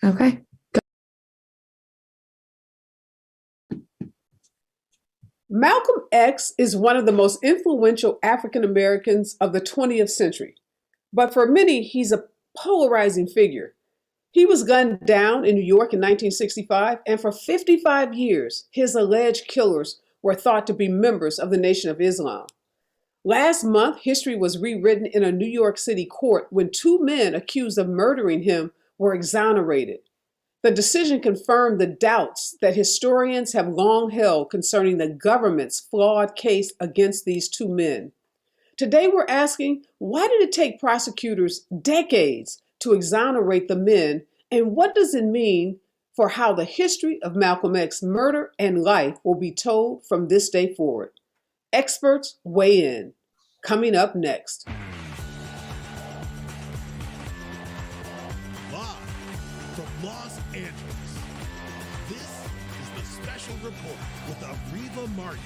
Okay. Malcolm X is one of the most influential African Americans of the 20th century, but for many, he's a polarizing figure. He was gunned down in New York in 1965, and for 55 years, his alleged killers were thought to be members of the Nation of Islam. Last month, history was rewritten in a New York City court when two men accused of murdering him were exonerated. The decision confirmed the doubts that historians have long held concerning the government's flawed case against these two men. Today, we're asking, why did it take prosecutors decades to exonerate the men, and what does it mean for how the history of Malcolm X's murder and life will be told from this day forward? Experts weigh in. Coming up next. Live from Los Angeles, this is the Special Report with Areva Martin.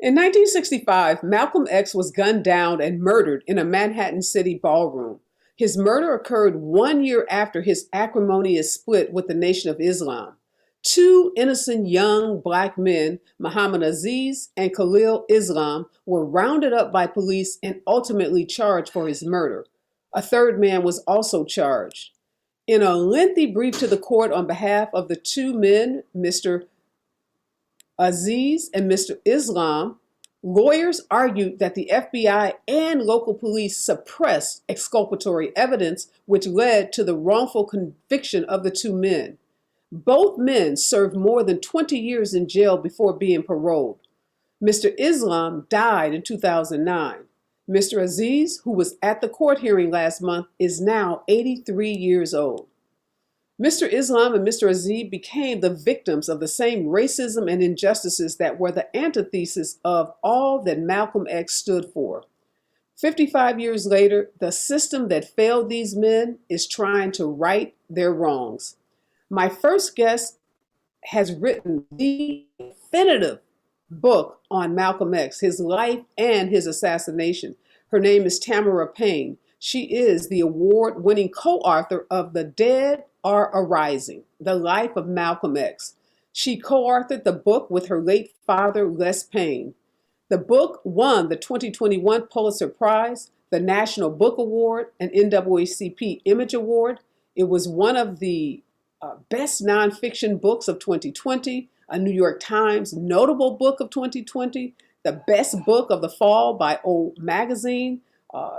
In 1965, Malcolm X was gunned down and murdered in a Manhattan City ballroom. His murder occurred 1 year after his acrimonious split with the Nation of Islam. Two innocent young black men, Muhammad Aziz and Khalil Islam, were rounded up by police and ultimately charged for his murder. A third man was also charged. In a lengthy brief to the court on behalf of the two men, Mr. Aziz and Mr. Islam, lawyers argued that the FBI and local police suppressed exculpatory evidence, which led to the wrongful conviction of the two men. Both men served more than 20 years in jail before being paroled. Mr. Islam died in 2009. Mr. Aziz, who was at the court hearing last month, is now 83 years old. Mr. Islam and Mr. Aziz became the victims of the same racism and injustices that were the antithesis of all that Malcolm X stood for. 55 years later, the system that failed these men is trying to right their wrongs. My first guest has written the definitive book on Malcolm X, his life and his assassination. Her name is Tamara Payne. She is the award-winning co-author of The Dead Are Arising, The Life of Malcolm X. She co-authored the book with her late father, Les Payne. The book won the 2021 Pulitzer Prize, the National Book Award, and NAACP Image Award. It was one of the best nonfiction books of 2020, a New York Times notable book of 2020, the best book of the fall by Old Magazine,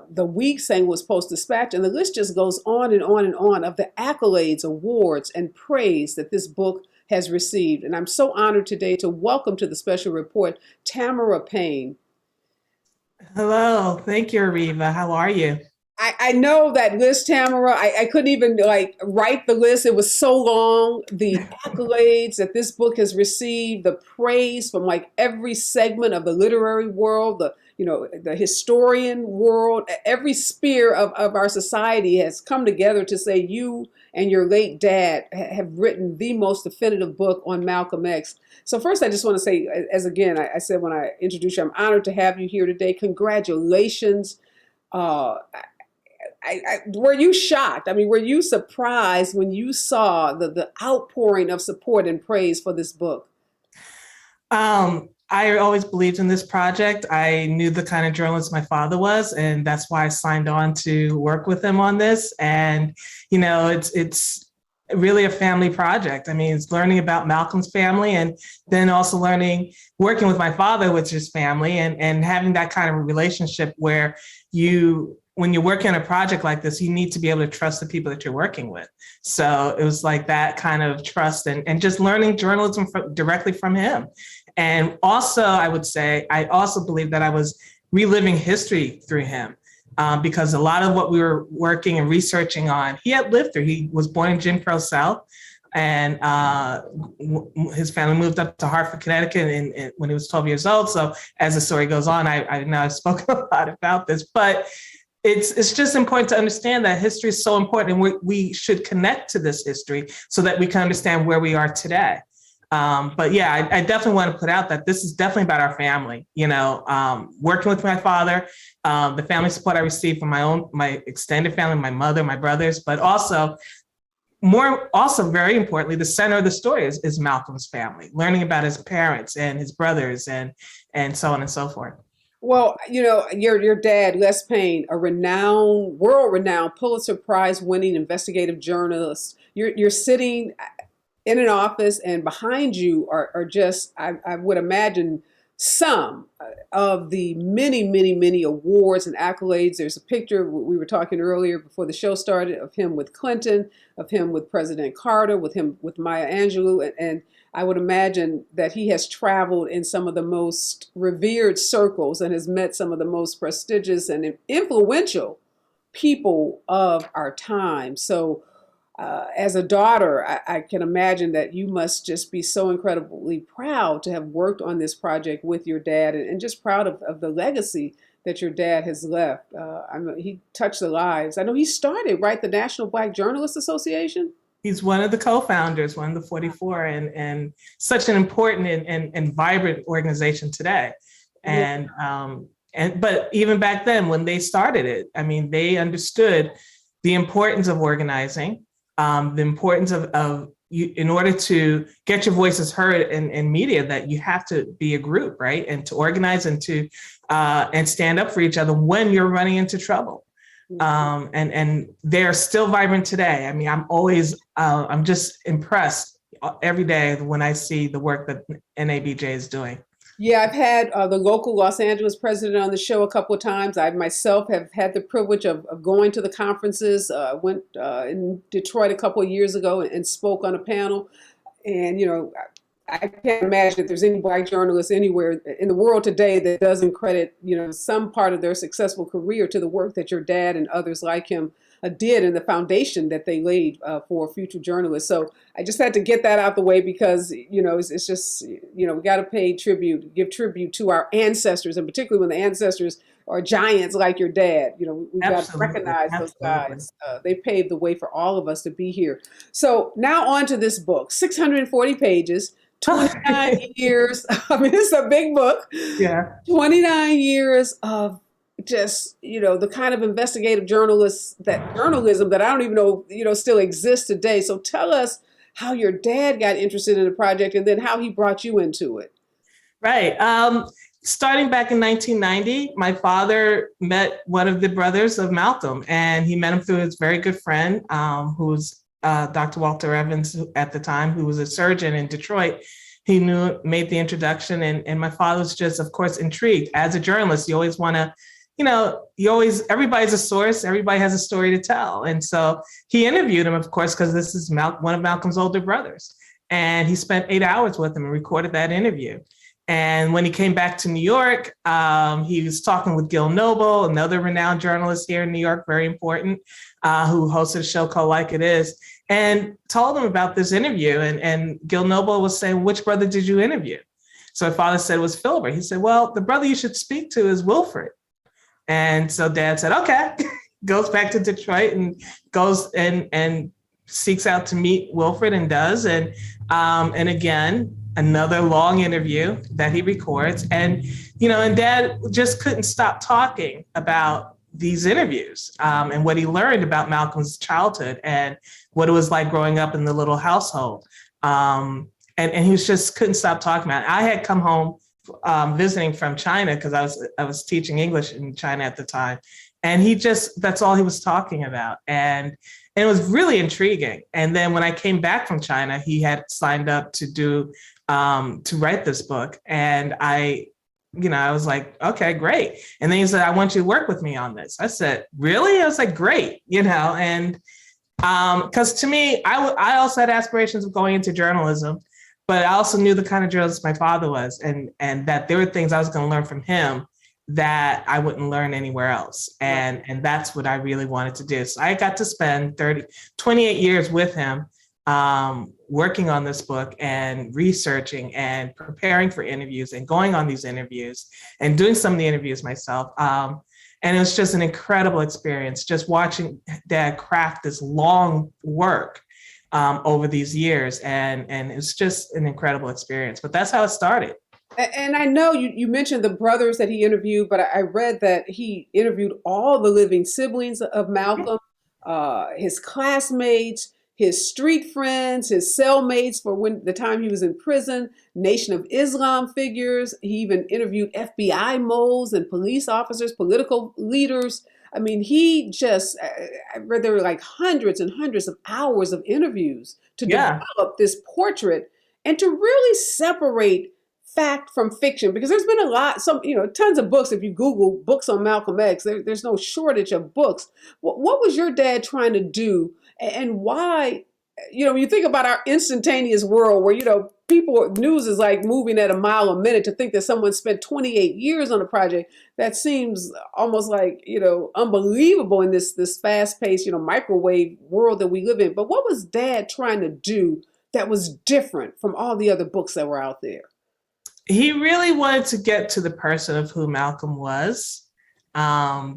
the Week St. Louis Post-Dispatch, and the list just goes on and on and on of the accolades, awards, and praise that this book has received. And I'm so honored today to welcome to the special report, Tamara Payne. Hello, thank you, Areva. How are you? I know that list, Tamara. I couldn't even write the list. It was so long. The accolades that this book has received, the praise from every segment of the literary world, the historian world, every sphere of our society has come together to say you and your late dad have written the most definitive book on Malcolm X. So first, I just want to say, as again, I said when I introduced you, I'm honored to have you here today. Congratulations. Were you shocked? I mean, were you surprised when you saw the outpouring of support and praise for this book? I always believed in this project. I knew the kind of journalist my father was, and that's why I signed on to work with him on this. And, it's really a family project. I mean, it's learning about Malcolm's family and then also working with my father, which is family, and having that kind of a relationship where when you're working on a project like this, you need to be able to trust the people that you're working with. So it was like that kind of trust and just learning journalism directly from him. And also, I would say, I also believe that I was reliving history through him because a lot of what we were working and researching on, he had lived through. He was born in Jim Crow South, and his family moved up to Hartford, Connecticut when he was 12 years old. So as the story goes on, I know I've spoken a lot about this, but it's just important to understand that history is so important, and we should connect to this history so that we can understand where we are today. But yeah, I definitely want to put out that this is definitely about our family, working with my father, the family support I received from my extended family, my mother, my brothers, but also very importantly, the center of the story is Malcolm's family, learning about his parents and his brothers and so on and so forth. Well, your dad, Les Payne, a world-renowned Pulitzer Prize-winning investigative journalist. You're sitting in an office, and behind you are just, I would imagine, some of the many, many, many awards and accolades. There's a picture we were talking earlier before the show started of him with Clinton, of him with President Carter, with him with Maya Angelou, and I would imagine that he has traveled in some of the most revered circles and has met some of the most prestigious and influential people of our time. So as a daughter, I can imagine that you must just be so incredibly proud to have worked on this project with your dad, and just proud of the legacy that your dad has left. He touched the lives. I know he started, right, the National Black Journalists Association? He's one of the co-founders, one of the 44, and such an important and vibrant organization today. And but even back then, when they started it, I mean, they understood the importance of organizing, the importance of you, in order to get your voices heard in media, that you have to be a group, right? And to organize and to and stand up for each other when you're running into trouble. And they're still vibrant today. I mean, I'm just impressed every day when I see the work that NABJ is doing. Yeah, I've had the local Los Angeles president on the show a couple of times. I myself have had the privilege of going to the conferences. Went in Detroit a couple of years ago and spoke on a panel. And, I can't imagine if there's any Black journalist anywhere in the world today that doesn't credit, some part of their successful career to the work that your dad and others like him did, and the foundation that they laid for future journalists. So I just had to get that out the way because, it's just, we got to give tribute to our ancestors, and particularly when the ancestors are giants like your dad. We've got to recognize those guys. They paved the way for all of us to be here. So now on to this book, 640 pages. 29 years. I mean, it's a big book. Yeah. 29 years of just, the kind of investigative journalism that I don't even know, still exists today. So tell us how your dad got interested in the project and then how he brought you into it. Right. Starting back in 1990, my father met one of the brothers of Malcolm, and he met him through his very good friend, who was Dr. Walter Evans at the time, who was a surgeon in Detroit. He made the introduction, and my father was just, of course, intrigued. As a journalist, you always want to, everybody's a source, everybody has a story to tell. And so he interviewed him, of course, because this is one of Malcolm's older brothers. And he spent 8 hours with him and recorded that interview. And when he came back to New York, he was talking with Gil Noble, another renowned journalist here in New York, very important, who hosted a show called Like It Is, and told him about this interview. And Gil Noble was saying, which brother did you interview? So my father said it was Filbert. He said, well, the brother you should speak to is Wilfred. And so Dad said, okay, goes back to Detroit and goes and seeks out to meet Wilfred and does. And again, another long interview that he records. And Dad just couldn't stop talking about these interviews and what he learned about Malcolm's childhood and what it was like growing up in the little household. And he was just couldn't stop talking about it. I had come home visiting from China because I was teaching English in China at the time. And that's all he was talking about. And it was really intriguing. And then when I came back from China, he had signed up to write this book. And I was like, okay, great. And then he said, I want you to work with me on this. I said, really? I was like, great. And because to me, I also had aspirations of going into journalism, but I also knew the kind of journalist my father was, and that there were things I was going to learn from him that I wouldn't learn anywhere else. And that's what I really wanted to do. So I got to spend 28 years with him, working on this book and researching and preparing for interviews and going on these interviews and doing some of the interviews myself. And it was just an incredible experience, just watching Dad craft this long work over these years. And it's just an incredible experience. But that's how it started. And I know you mentioned the brothers that he interviewed, but I read that he interviewed all the living siblings of Malcolm, his classmates, his street friends, his cellmates for when the time he was in prison, Nation of Islam figures. He even interviewed FBI moles and police officers, political leaders. I mean, I read there were like hundreds and hundreds of hours of interviews to Yeah. develop this portrait and to really separate fact from fiction, because there's been tons of books. If you Google books on Malcolm X, there's no shortage of books. What was your dad trying to do, and why? You think about our instantaneous world where, news is like moving at a mile a minute. To think that someone spent 28 years on a project, that seems almost like, unbelievable in this fast-paced, microwave world that we live in. But what was Dad trying to do that was different from all the other books that were out there? He really wanted to get to the person of who Malcolm was,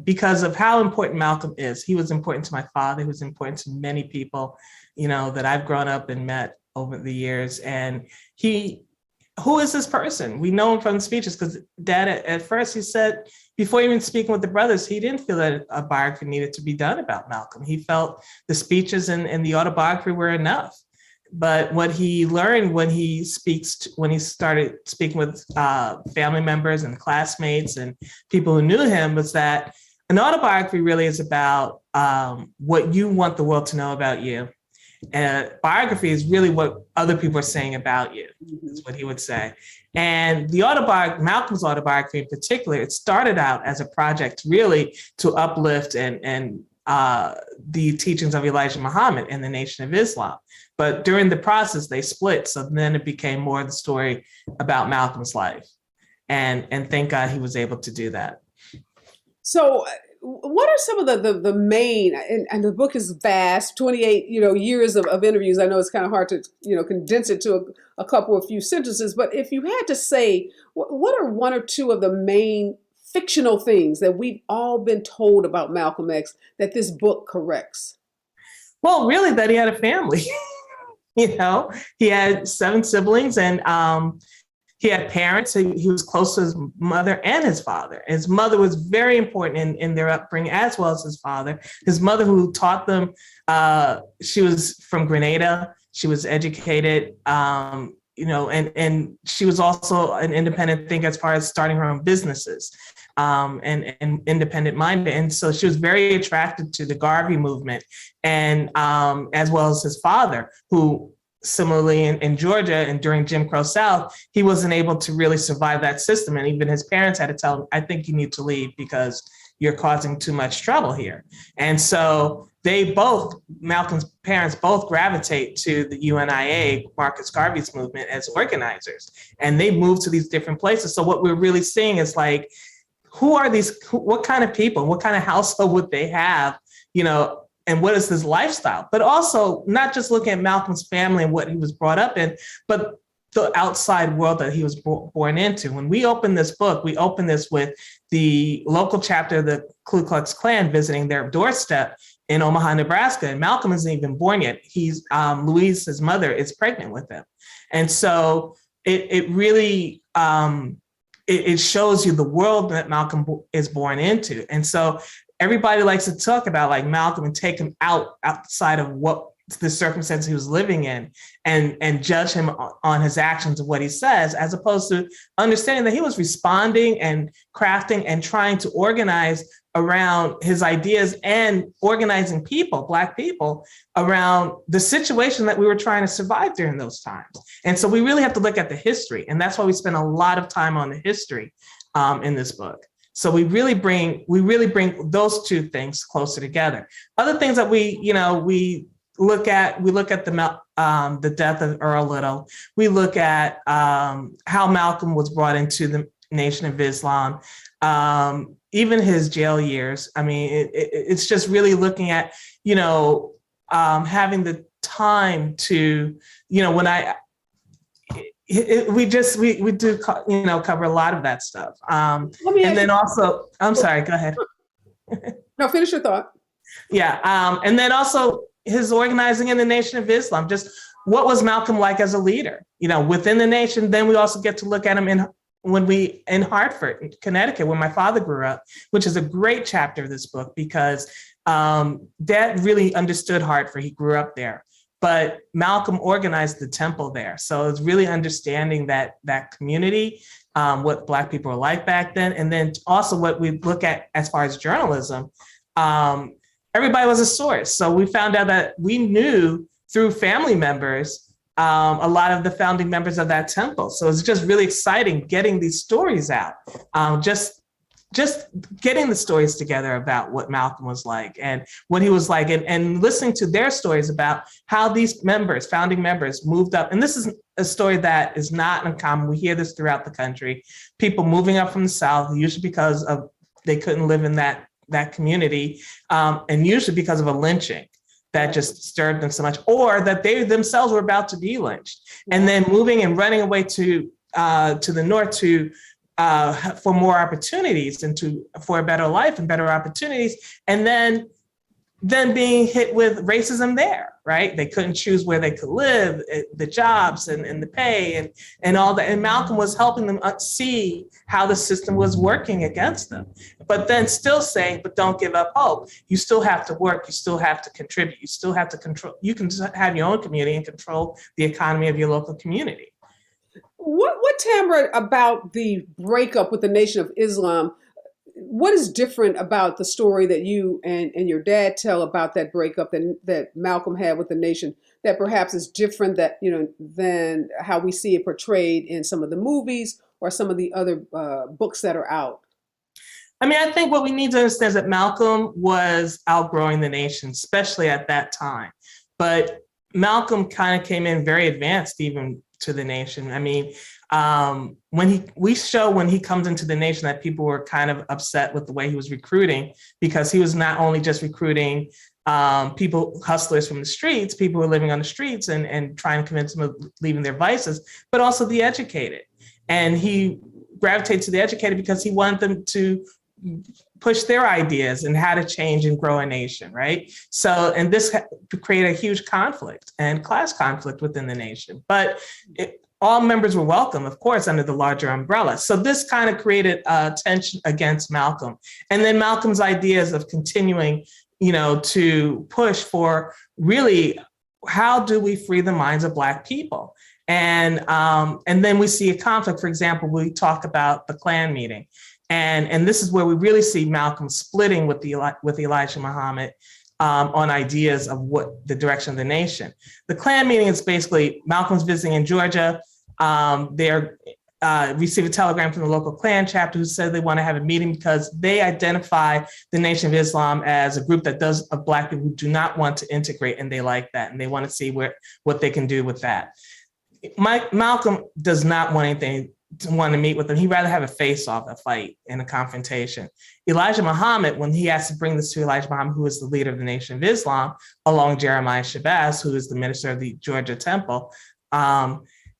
because of how important Malcolm is. He was important to my father. He was important to many people, that I've grown up and met over the years. And who is this person? We know him from the speeches, because Dad, at first, he said, before even speaking with the brothers, he didn't feel that a biography needed to be done about Malcolm. He felt the speeches and the autobiography were enough. But what he learned when he started speaking with family members and classmates and people who knew him was that an autobiography really is about what you want the world to know about you. And biography is really what other people are saying about you, is what he would say. And Malcolm's autobiography in particular, it started out as a project really to uplift and the teachings of Elijah Muhammad and the Nation of Islam. But during the process, they split. So then it became more the story about Malcolm's life. And thank God he was able to do that. So what are some of the main, and the book is vast, 28 years of interviews. I know it's kind of hard to condense it to a few sentences, but if you had to say, what are one or two of the main fictional things that we've all been told about Malcolm X that this book corrects? Well, really that he had a family. He had 7 siblings, and he had parents. He was close to his mother and his father. His mother was very important in their upbringing, as well as his father. His mother, who taught them, she was from Grenada. She was educated, and she was also an independent thinker as far as starting her own businesses, and independent minded. And so she was very attracted to the Garvey movement, and as well as his father, who similarly in Georgia and during Jim Crow South, he wasn't able to really survive that system. And even his parents had to tell him, I think you need to leave because you're causing too much trouble here. And so Malcolm's parents both gravitate to the UNIA, Marcus Garvey's movement, as organizers. And they moved to these different places. So what we're really seeing is like, what kind of people, what kind of household would they have, and what is his lifestyle? But also not just looking at Malcolm's family and what he was brought up in, but the outside world that he was born into. When we open this book, we open this with the local chapter of the Ku Klux Klan visiting their doorstep in Omaha, Nebraska. And Malcolm isn't even born yet. Louise, his mother, is pregnant with him. And so it really, it shows you the world that Malcolm is born into. And so everybody likes to talk about like Malcolm and take him outside of what the circumstance he was living in and judge him on his actions and what he says, as opposed to understanding that he was responding and crafting and trying to organize around his ideas and organizing people, Black people, around the situation that we were trying to survive during those times. And so we really have to look at the history. And that's why we spend a lot of time on the history in this book. So we really bring those two things closer together. Other things that we look at the death of Earl Little. We look at how Malcolm was brought into the Nation of Islam, even his jail years. I mean, it's just really looking at, having the time to, we do cover a lot of that stuff. And then also, I'm sorry, go ahead. No, finish your thought. Yeah. And then also his organizing in the Nation of Islam. Just what was Malcolm like as a leader, within the nation. Then we also get to look at him in Hartford, Connecticut, where my father grew up, which is a great chapter of this book because Dad really understood Hartford. He grew up there, but Malcolm organized the temple there. So it's really understanding that community, what Black people were like back then. And then also what we look at as far as journalism, everybody was a source. So we found out that we knew through family members, a lot of the founding members of that temple. So it's just really exciting getting these stories out, just getting the stories together about what Malcolm was like and what he was like, and listening to their stories about how these founding members moved up. And this is a story that is not uncommon. We hear this throughout the country, people moving up from the South, usually because they couldn't live in that community, and usually because of a lynching that just disturbed them so much, or that they themselves were about to be lynched, and then moving and running away to the north for more opportunities and for a better life and better opportunities, and then being hit with racism there, right? They couldn't choose where they could live, the jobs and the pay and all that. And Malcolm was helping them see how the system was working against them, but then still saying, but don't give up hope. You still have to work. You still have to contribute. You still have to control. You can have your own community and control the economy of your local community. What Tamara, about the breakup with the Nation of Islam? What is different about the story that you and your dad tell about that breakup that Malcolm had with the nation that perhaps is different than how we see it portrayed in some of the movies or some of the other books that are out? I mean, I think what we need to understand is that Malcolm was outgrowing the nation, especially at that time. But Malcolm kind of came in very advanced even to the nation. I mean, when he comes into the nation that people were kind of upset with the way he was recruiting, because he was not only just recruiting hustlers from the streets, people who are living on the streets and trying to convince them of leaving their vices, but also the educated. And he gravitated to the educated because he wanted them to push their ideas and how to change and grow a nation, right? So, and this created a huge conflict and class conflict within the nation. But all members were welcome, of course, under the larger umbrella. So this kind of created tension against Malcolm. And then Malcolm's ideas of continuing, to push for really, how do we free the minds of Black people? And then we see a conflict. For example, we talk about the Klan meeting. And this is where we really see Malcolm splitting with Elijah Muhammad on ideas of what the direction of the nation. The Klan meeting is basically Malcolm's visiting in Georgia. They receive a telegram from the local Klan chapter who said they want to have a meeting because they identify the Nation of Islam as a group of Black people who do not want to integrate, and they like that, and they want to see what they can do with that. Malcolm does not want to meet with them. He'd rather have a face-off, a fight, and a confrontation. Elijah Muhammad, when he has to bring this to Elijah Muhammad, who is the leader of the Nation of Islam, along Jeremiah Shabazz, who is the minister of the Georgia Temple,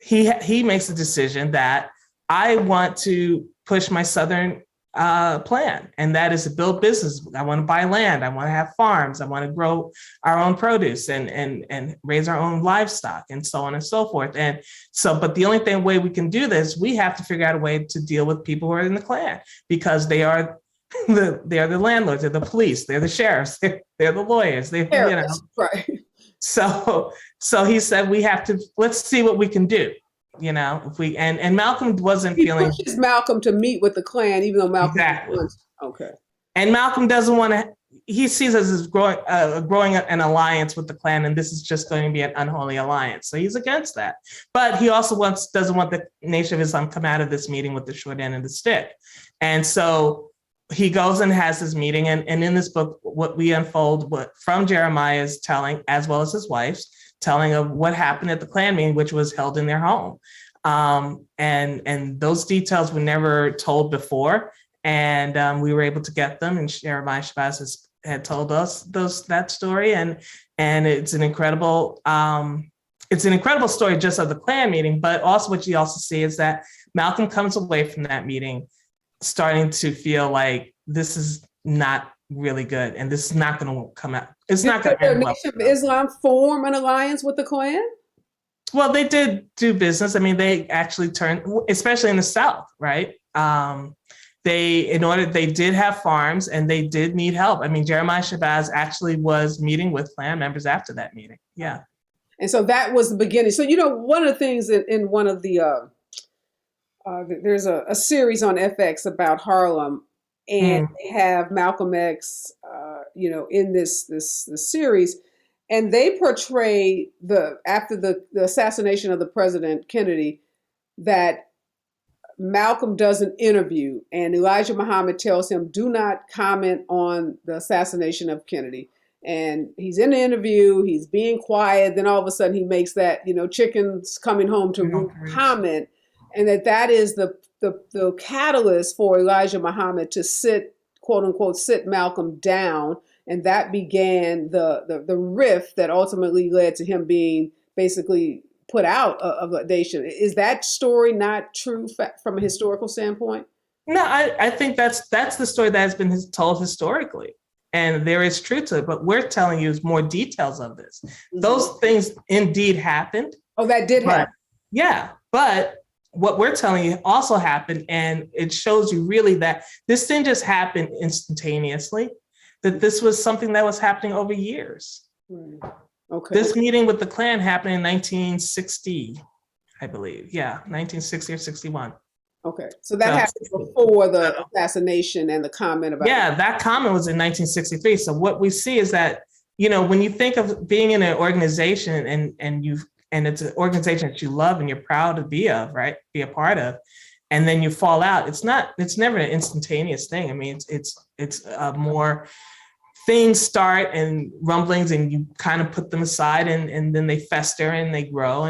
he makes a decision that I want to push my Southern plan, and that is to build business. I want to buy land. I want to have farms. I want to grow our own produce and raise our own livestock and so on and so forth. And so, but the only way we can do this, we have to figure out a way to deal with people who are in the Klan, because they are the landlords, they're the police, they're the sheriffs, they're the lawyers. Right. So he said let's see what we can do. If we and Malcolm wasn't feeling. He pushes Malcolm to meet with the Klan, even though Malcolm. Exactly. Okay. And Malcolm doesn't want to. He sees us as growing an alliance with the Klan, and this is just going to be an unholy alliance. So he's against that. But he also doesn't want the Nation of Islam come out of this meeting with the short end of the stick. And so he goes and has his meeting. And in this book, what we unfold from Jeremiah's telling, as well as his wife's telling of what happened at the Klan meeting, which was held in their home. And those details were never told before. And we were able to get them, and Jeremiah Shabazz had told us that story. And it's an incredible story just of the Klan meeting, but also what you also see is that Malcolm comes away from that meeting starting to feel like this is not really good. And this is not going to come out. It's Did not going to the end well. Nation of Islam form an alliance with the Klan? Well, they did do business. I mean, they actually turned, especially in the South, right? They did have farms and they did need help. I mean, Jeremiah Shabazz actually was meeting with Klan members after that meeting. Yeah. And so that was the beginning. So, one of the things in one of the, there's a series on FX about Harlem, and they have Malcolm X, in this series, and they portray after the assassination of the President Kennedy, that Malcolm does an interview, and Elijah Muhammad tells him, "Do not comment on the assassination of Kennedy." And he's in the interview, he's being quiet. Then all of a sudden he makes that, chickens coming home to roost comment. And that is the catalyst for Elijah Muhammad to sit, quote unquote, sit Malcolm down. And that began the rift that ultimately led to him being basically put out of the nation. Is that story not true from a historical standpoint? No, I think that's the story that has been told historically. And there is truth to it, but we're telling you more details of this. Mm-hmm. Those things indeed happened. Oh, that did happen. Yeah, but what we're telling you also happened, and it shows you really that this didn't just happen instantaneously, that this was something that was happening over years. Right. Okay. This meeting with the Klan happened in 1960, I believe. Yeah, 1960 or 61. Okay, so that happened before the assassination and the comment about. Yeah, that comment was in 1963. So what we see is that, when you think of being in an organization and it's an organization that you love and you're proud to be a part of, and then you fall out, it's never an instantaneous thing. I mean, it's more things start and rumblings, and you kind of put them aside, and then they fester and they grow,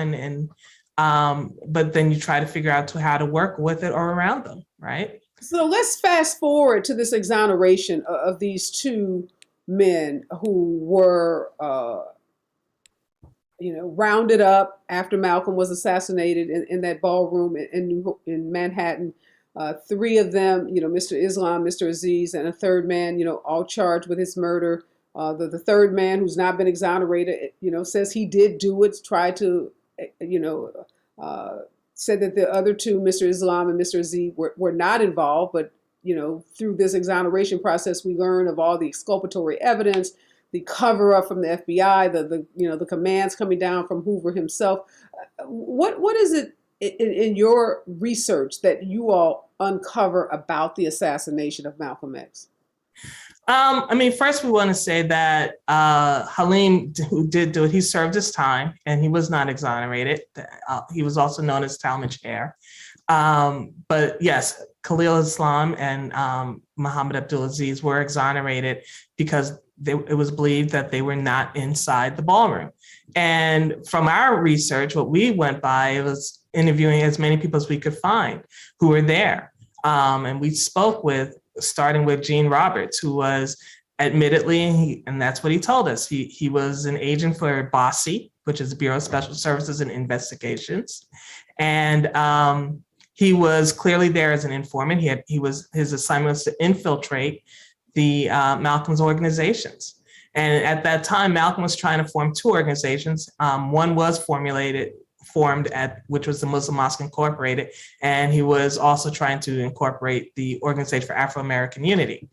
but then you try to figure out how to work with it or around them, right? So let's fast forward to this exoneration of these two men who were, rounded up after Malcolm was assassinated in that ballroom in Manhattan. Three of them, Mr. Islam, Mr. Aziz, and a third man, all charged with his murder. The third man, who's not been exonerated, says he did do it, tried to, said that the other two, Mr. Islam and Mr. Aziz, were not involved. But, through this exoneration process, we learn of all the exculpatory evidence, the cover up from the FBI, the commands coming down from Hoover himself. What is it in your research that you all uncover about the assassination of Malcolm X? First we want to say that Halim, who did do it, he served his time and he was not exonerated. He was also known as Talmadge Hair. But yes, Khalil Islam and Muhammad Abdulaziz were exonerated because it was believed that they were not inside the ballroom. And from our research, what we went by was interviewing as many people as we could find who were there. And we spoke starting with Gene Roberts, who was admittedly, and that's what he told us, he was an agent for BOSSI, which is the Bureau of Special Services and Investigations. And he was clearly there as an informant. His assignment was to infiltrate the Malcolm's organizations. And at that time, Malcolm was trying to form two organizations. One was formed which was the Muslim Mosque Incorporated, and he was also trying to incorporate the Organization for Afro-American Unity.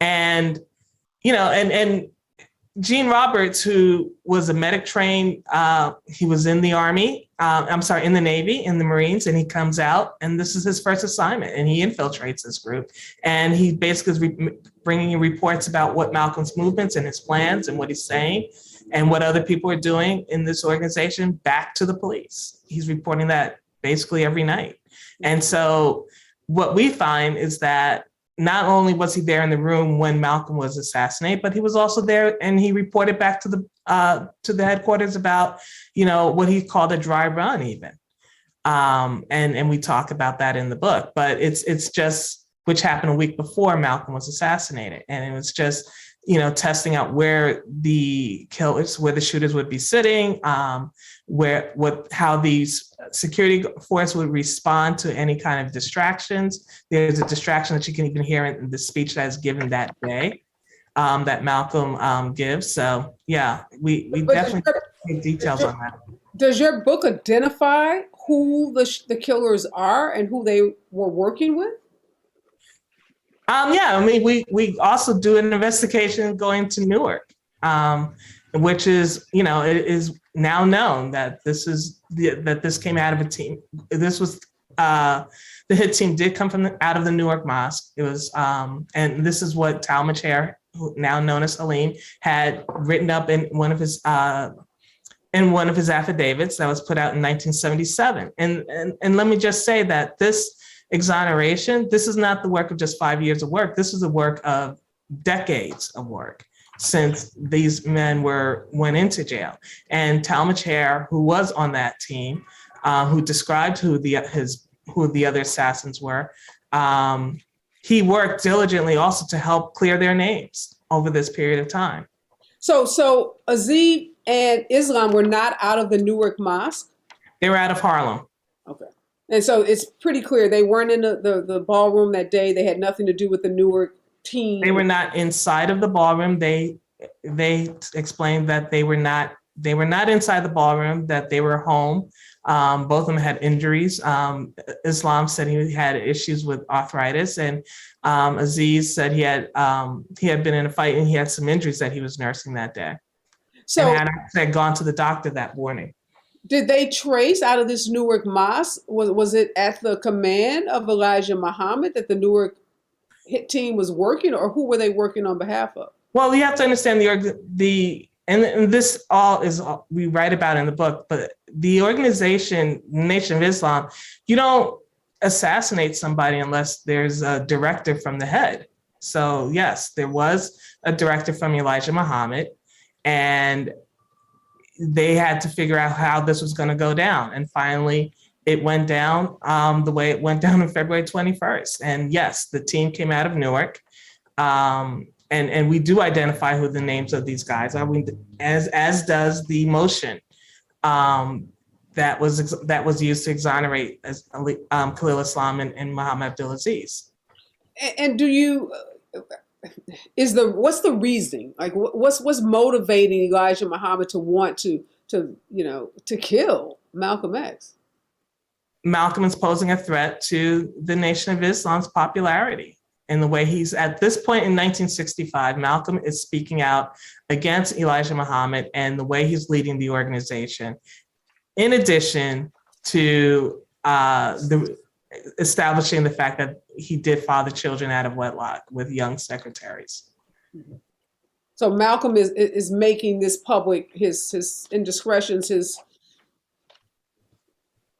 And, and Gene Roberts, who was a medic trained, he was in the Army, in the Navy, in the Marines, and he comes out, and this is his first assignment, and he infiltrates this group. And he basically is bringing in reports about what Malcolm's movements and his plans and what he's saying and what other people are doing in this organization back to the police. He's reporting that basically every night. And so what we find is that not only was he there in the room when Malcolm was assassinated, but he was also there and he reported back to the headquarters about, what he called a dry run even. And we talk about that in the book, but it's just, which happened a week before Malcolm was assassinated. And it was just, testing out where the shooters would be sitting, how these security force would respond to any kind of distractions. There's a distraction that you can even hear in the speech that is given that day. that Malcolm gives. So yeah, we But definitely get details on that. does your book identify who the killers are and who they were working with? Yeah, I mean, we also do an investigation going to Newark, which is, it is now known that this came out of a team. This was the hit team did come from out of the Newark Mosque. It was, and this is what Talma Chair, now known as Halim, had written up in one of his affidavits that was put out in 1977. And let me just say that this exoneration, this is not the work of just 5 years of work. This is the work of decades of work since these men went into jail. And Talma Chair, who was on that team, who described who the other assassins were, he worked diligently also to help clear their names over this period of time. So Aziz and Islam were not out of the Newark Mosque? They were out of Harlem. Okay. And so it's pretty clear they weren't in the ballroom that day. They had nothing to do with the Newark team. They were not inside of the ballroom. They explained that they were not inside the ballroom, that they were home. Both of them had injuries. Islam said he had issues with arthritis, and Aziz said he had been in a fight and he had some injuries that he was nursing that day. So and had gone to the doctor that morning. Did they trace out of this Newark Mosque? Was it at the command of Elijah Muhammad that the Newark hit team was working, or who were they working on behalf of? Well, you have to understand and this all is we write about in the book, but the organization Nation of Islam, you don't assassinate somebody unless there's a directive from the head. So yes, there was a directive from Elijah Muhammad, and they had to figure out how this was going to go down. And finally, it went down the way it went down on February 21st. And yes, the team came out of Newark. And we do identify who the names of these guys are, as does the motion that was used to exonerate Khalil Islam and Muhammad Abdulaziz. And do you what's the reasoning? Like, what's motivating Elijah Muhammad to want to kill Malcolm X? Malcolm is posing a threat to the Nation of Islam's popularity. In the way he's at this point in 1965, Malcolm is speaking out against Elijah Muhammad and the way he's leading the organization. In addition to establishing the fact that he did father children out of wedlock with young secretaries. So Malcolm is making this public, his indiscretions, his.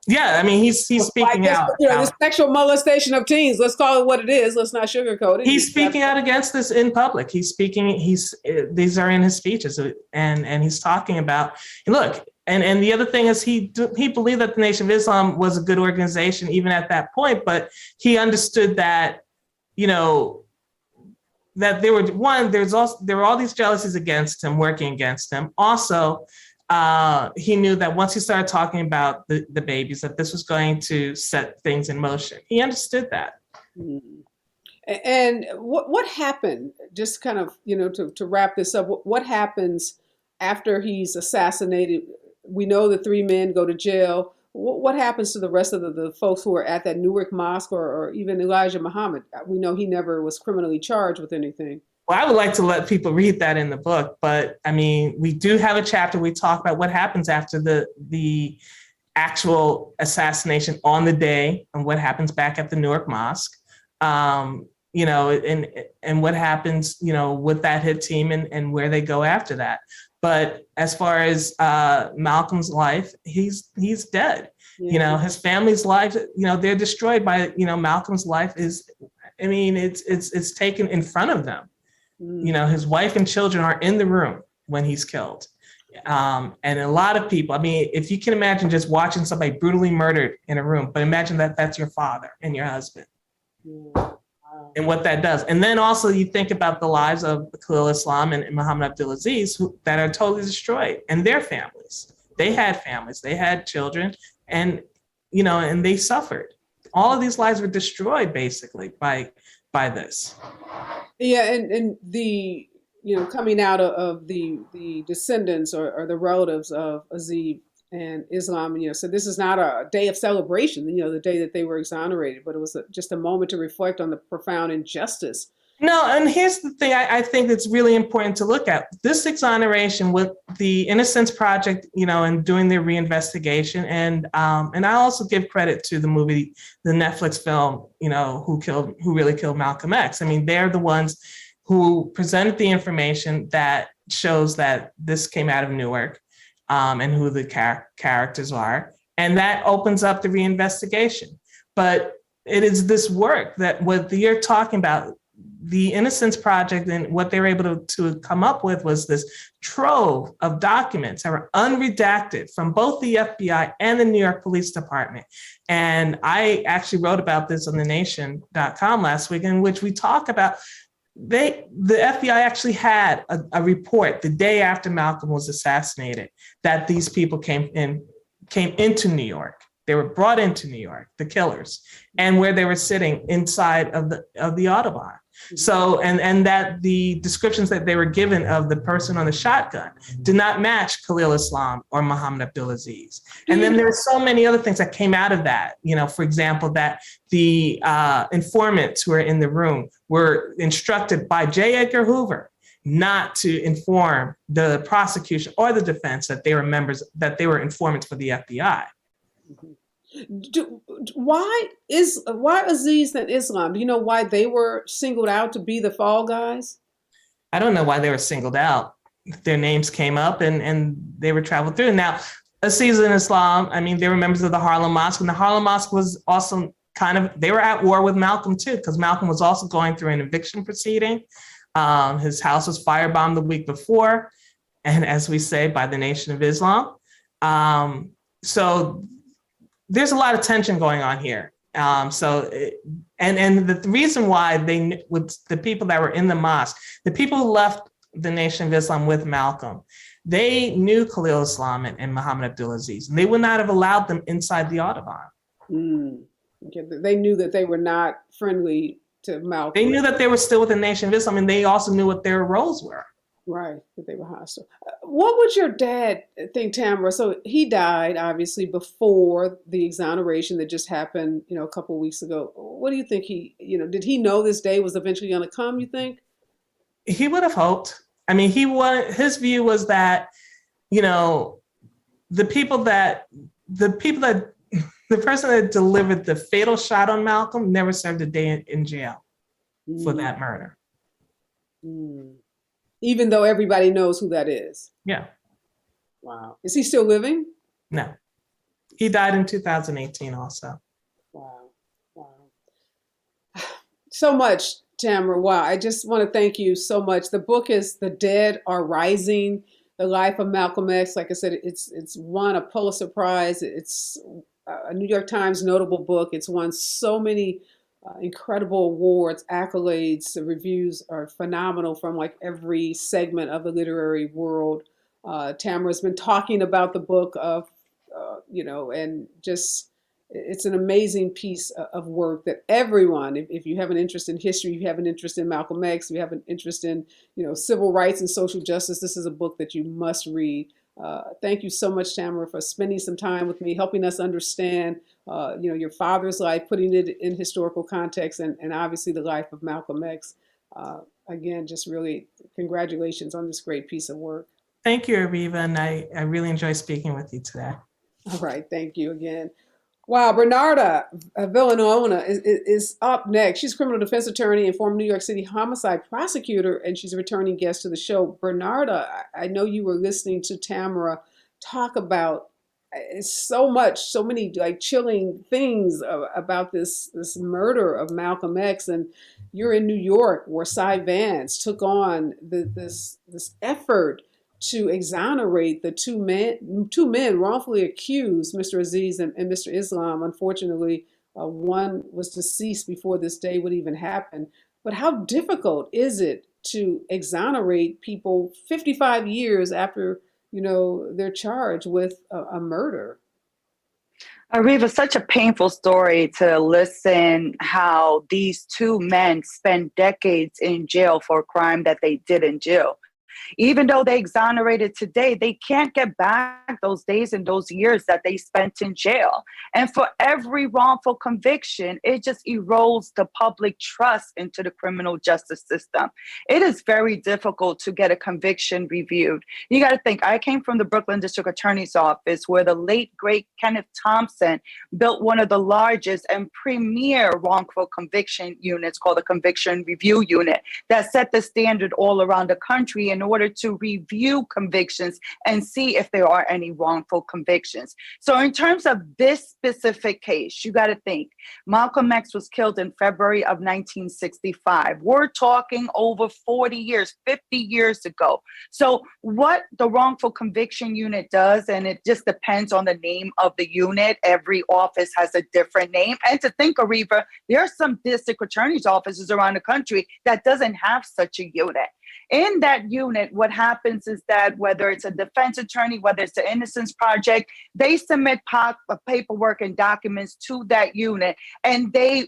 Yeah, I mean, he's speaking out. This sexual molestation of teens. Let's call it what it is. Let's not sugarcoat it. He's speaking out against this in public. These are in his speeches, and he's talking about. Look, and the other thing is he believed that the Nation of Islam was a good organization even at that point, but he understood that, that there were all these jealousies against him, working against him. Also, he knew that once he started talking about the babies, that this was going to set things in motion. He understood that. And what happened, just kind of, to wrap this up, what happens after he's assassinated? We know the three men go to jail. What happens to the rest of the folks who are at that Newark Mosque or even Elijah Muhammad? We know he never was criminally charged with anything. Well, I would like to let people read that in the book, but I mean, we do have a chapter we talk about what happens after the actual assassination on the day and what happens back at the Newark Mosque, and what happens, with that hit team and where they go after that. But as far as Malcolm's life, he's dead. Yeah. His family's life, they're destroyed by, Malcolm's life is, I mean, it's taken in front of them. His wife and children are in the room when he's killed. And a lot of people, I mean, if you can imagine just watching somebody brutally murdered in a room, but imagine that that's your father and your husband. And what that does. And then also you think about the lives of Khalil Islam and Muhammad Abdulaziz that are totally destroyed, and their families. They had families, they had children, and and they suffered. All of these lives were destroyed basically by this. Yeah, and the coming out of the descendants or the relatives of Aziz and Islam. So this is not a day of celebration, the day that they were exonerated, but it was just a moment to reflect on the profound injustice. No, and here's the thing I think that's really important to look at. This exoneration with the Innocence Project, and doing their reinvestigation. And I also give credit to the movie, the Netflix film, Who Really Killed Malcolm X. I mean, they're the ones who presented the information that shows that this came out of Newark, and who the characters are. And that opens up the reinvestigation. But it is this work that what you're talking about, the Innocence Project, and what they were able to come up with was this trove of documents that were unredacted from both the FBI and the New York Police Department. And I actually wrote about this on thenation.com last week, in which we talk about the FBI actually had a report the day after Malcolm was assassinated that these people came into New York. They were brought into New York, the killers, and where they were sitting inside of the Audubon. So, and that the descriptions that they were given of the person on the shotgun did not match Khalil Islam or Muhammad Abdulaziz. And then there were so many other things that came out of that. For example, that the informants who were in the room were instructed by J. Edgar Hoover not to inform the prosecution or the defense that they were informants for the FBI. Mm-hmm. Why Aziz and Islam? Do you know why they were singled out to be the fall guys? I don't know why they were singled out. Their names came up and they were traveled through. Now, Aziz and Islam, I mean, they were members of the Harlem Mosque, and the Harlem Mosque was also they were at war with Malcolm too, because Malcolm was also going through an eviction proceeding. His house was firebombed the week before, and as we say, by the Nation of Islam. So there's a lot of tension going on here. And the reason why the people that were in the mosque, the people who left the Nation of Islam with Malcolm, they knew Khalil Islam and Muhammad Abdulaziz, and they would not have allowed them inside the Audubon. Okay. They knew that they were not friendly to Malcolm. They knew that they were still with the Nation of Islam, and they also knew what their roles were. Right, that they were hostile. What would your dad think, Tamara? So he died, obviously, before the exoneration that just happened, a couple of weeks ago. What do you think did he know this day was eventually going to come, you think? He would have hoped. I mean, his view was that, the person that delivered the fatal shot on Malcolm never served a day in jail for that murder. Even though everybody knows who that is. Yeah. Wow. Is he still living? No. He died in 2018 also. Wow. So much, Tamara. Wow. I just want to thank you so much. The book is The Dead Are Rising, The Life of Malcolm X. Like I said, it's won a Pulitzer Prize. It's a New York Times notable book. It's won so many incredible awards, accolades. The reviews are phenomenal from every segment of the literary world. Tamara's been talking about the book and just it's an amazing piece of work that everyone, if you have an interest in history, if you have an interest in Malcolm X, if you have an interest in civil rights and social justice, this is a book that you must read. Thank you so much, Tamara, for spending some time with me, helping us understand your father's life, putting it in historical context, and obviously the life of Malcolm X. Again, just really congratulations on this great piece of work. Thank you, Areva, and I really enjoy speaking with you today. All right, thank you again. Wow, Bernarda Villanona is up next. She's a criminal defense attorney and former New York City homicide prosecutor, and she's a returning guest to the show. Bernarda, I know you were listening to Tamara talk about so many chilling things about this murder of Malcolm X, and you're in New York where Cy Vance took on this effort to exonerate the two men wrongfully accused, Mr. Aziz and Mr. Islam. Unfortunately, one was deceased before this day would even happen. But how difficult is it to exonerate people 55 years after they're charged with a murder? Areva, such a painful story to listen how these two men spent decades in jail for a crime that they did in jail. Even though they exonerated today, they can't get back those days and those years that they spent in jail. And for every wrongful conviction, it just erodes the public trust into the criminal justice system. It is very difficult to get a conviction reviewed. You got to think, I came from the Brooklyn District Attorney's Office, where the late, great Kenneth Thompson built one of the largest and premier wrongful conviction units called the Conviction Review Unit that set the standard all around the country in order to review convictions and see if there are any wrongful convictions. So in terms of this specific case, you got to think, Malcolm X was killed in February of 1965. We're talking over 40 years, 50 years ago. So what the wrongful conviction unit does, and it just depends on the name of the unit, every office has a different name. And to think, Areva, there are some district attorney's offices around the country that doesn't have such a unit. In that unit, what happens is that whether it's a defense attorney, whether it's the Innocence Project, they submit paperwork and documents to that unit, and they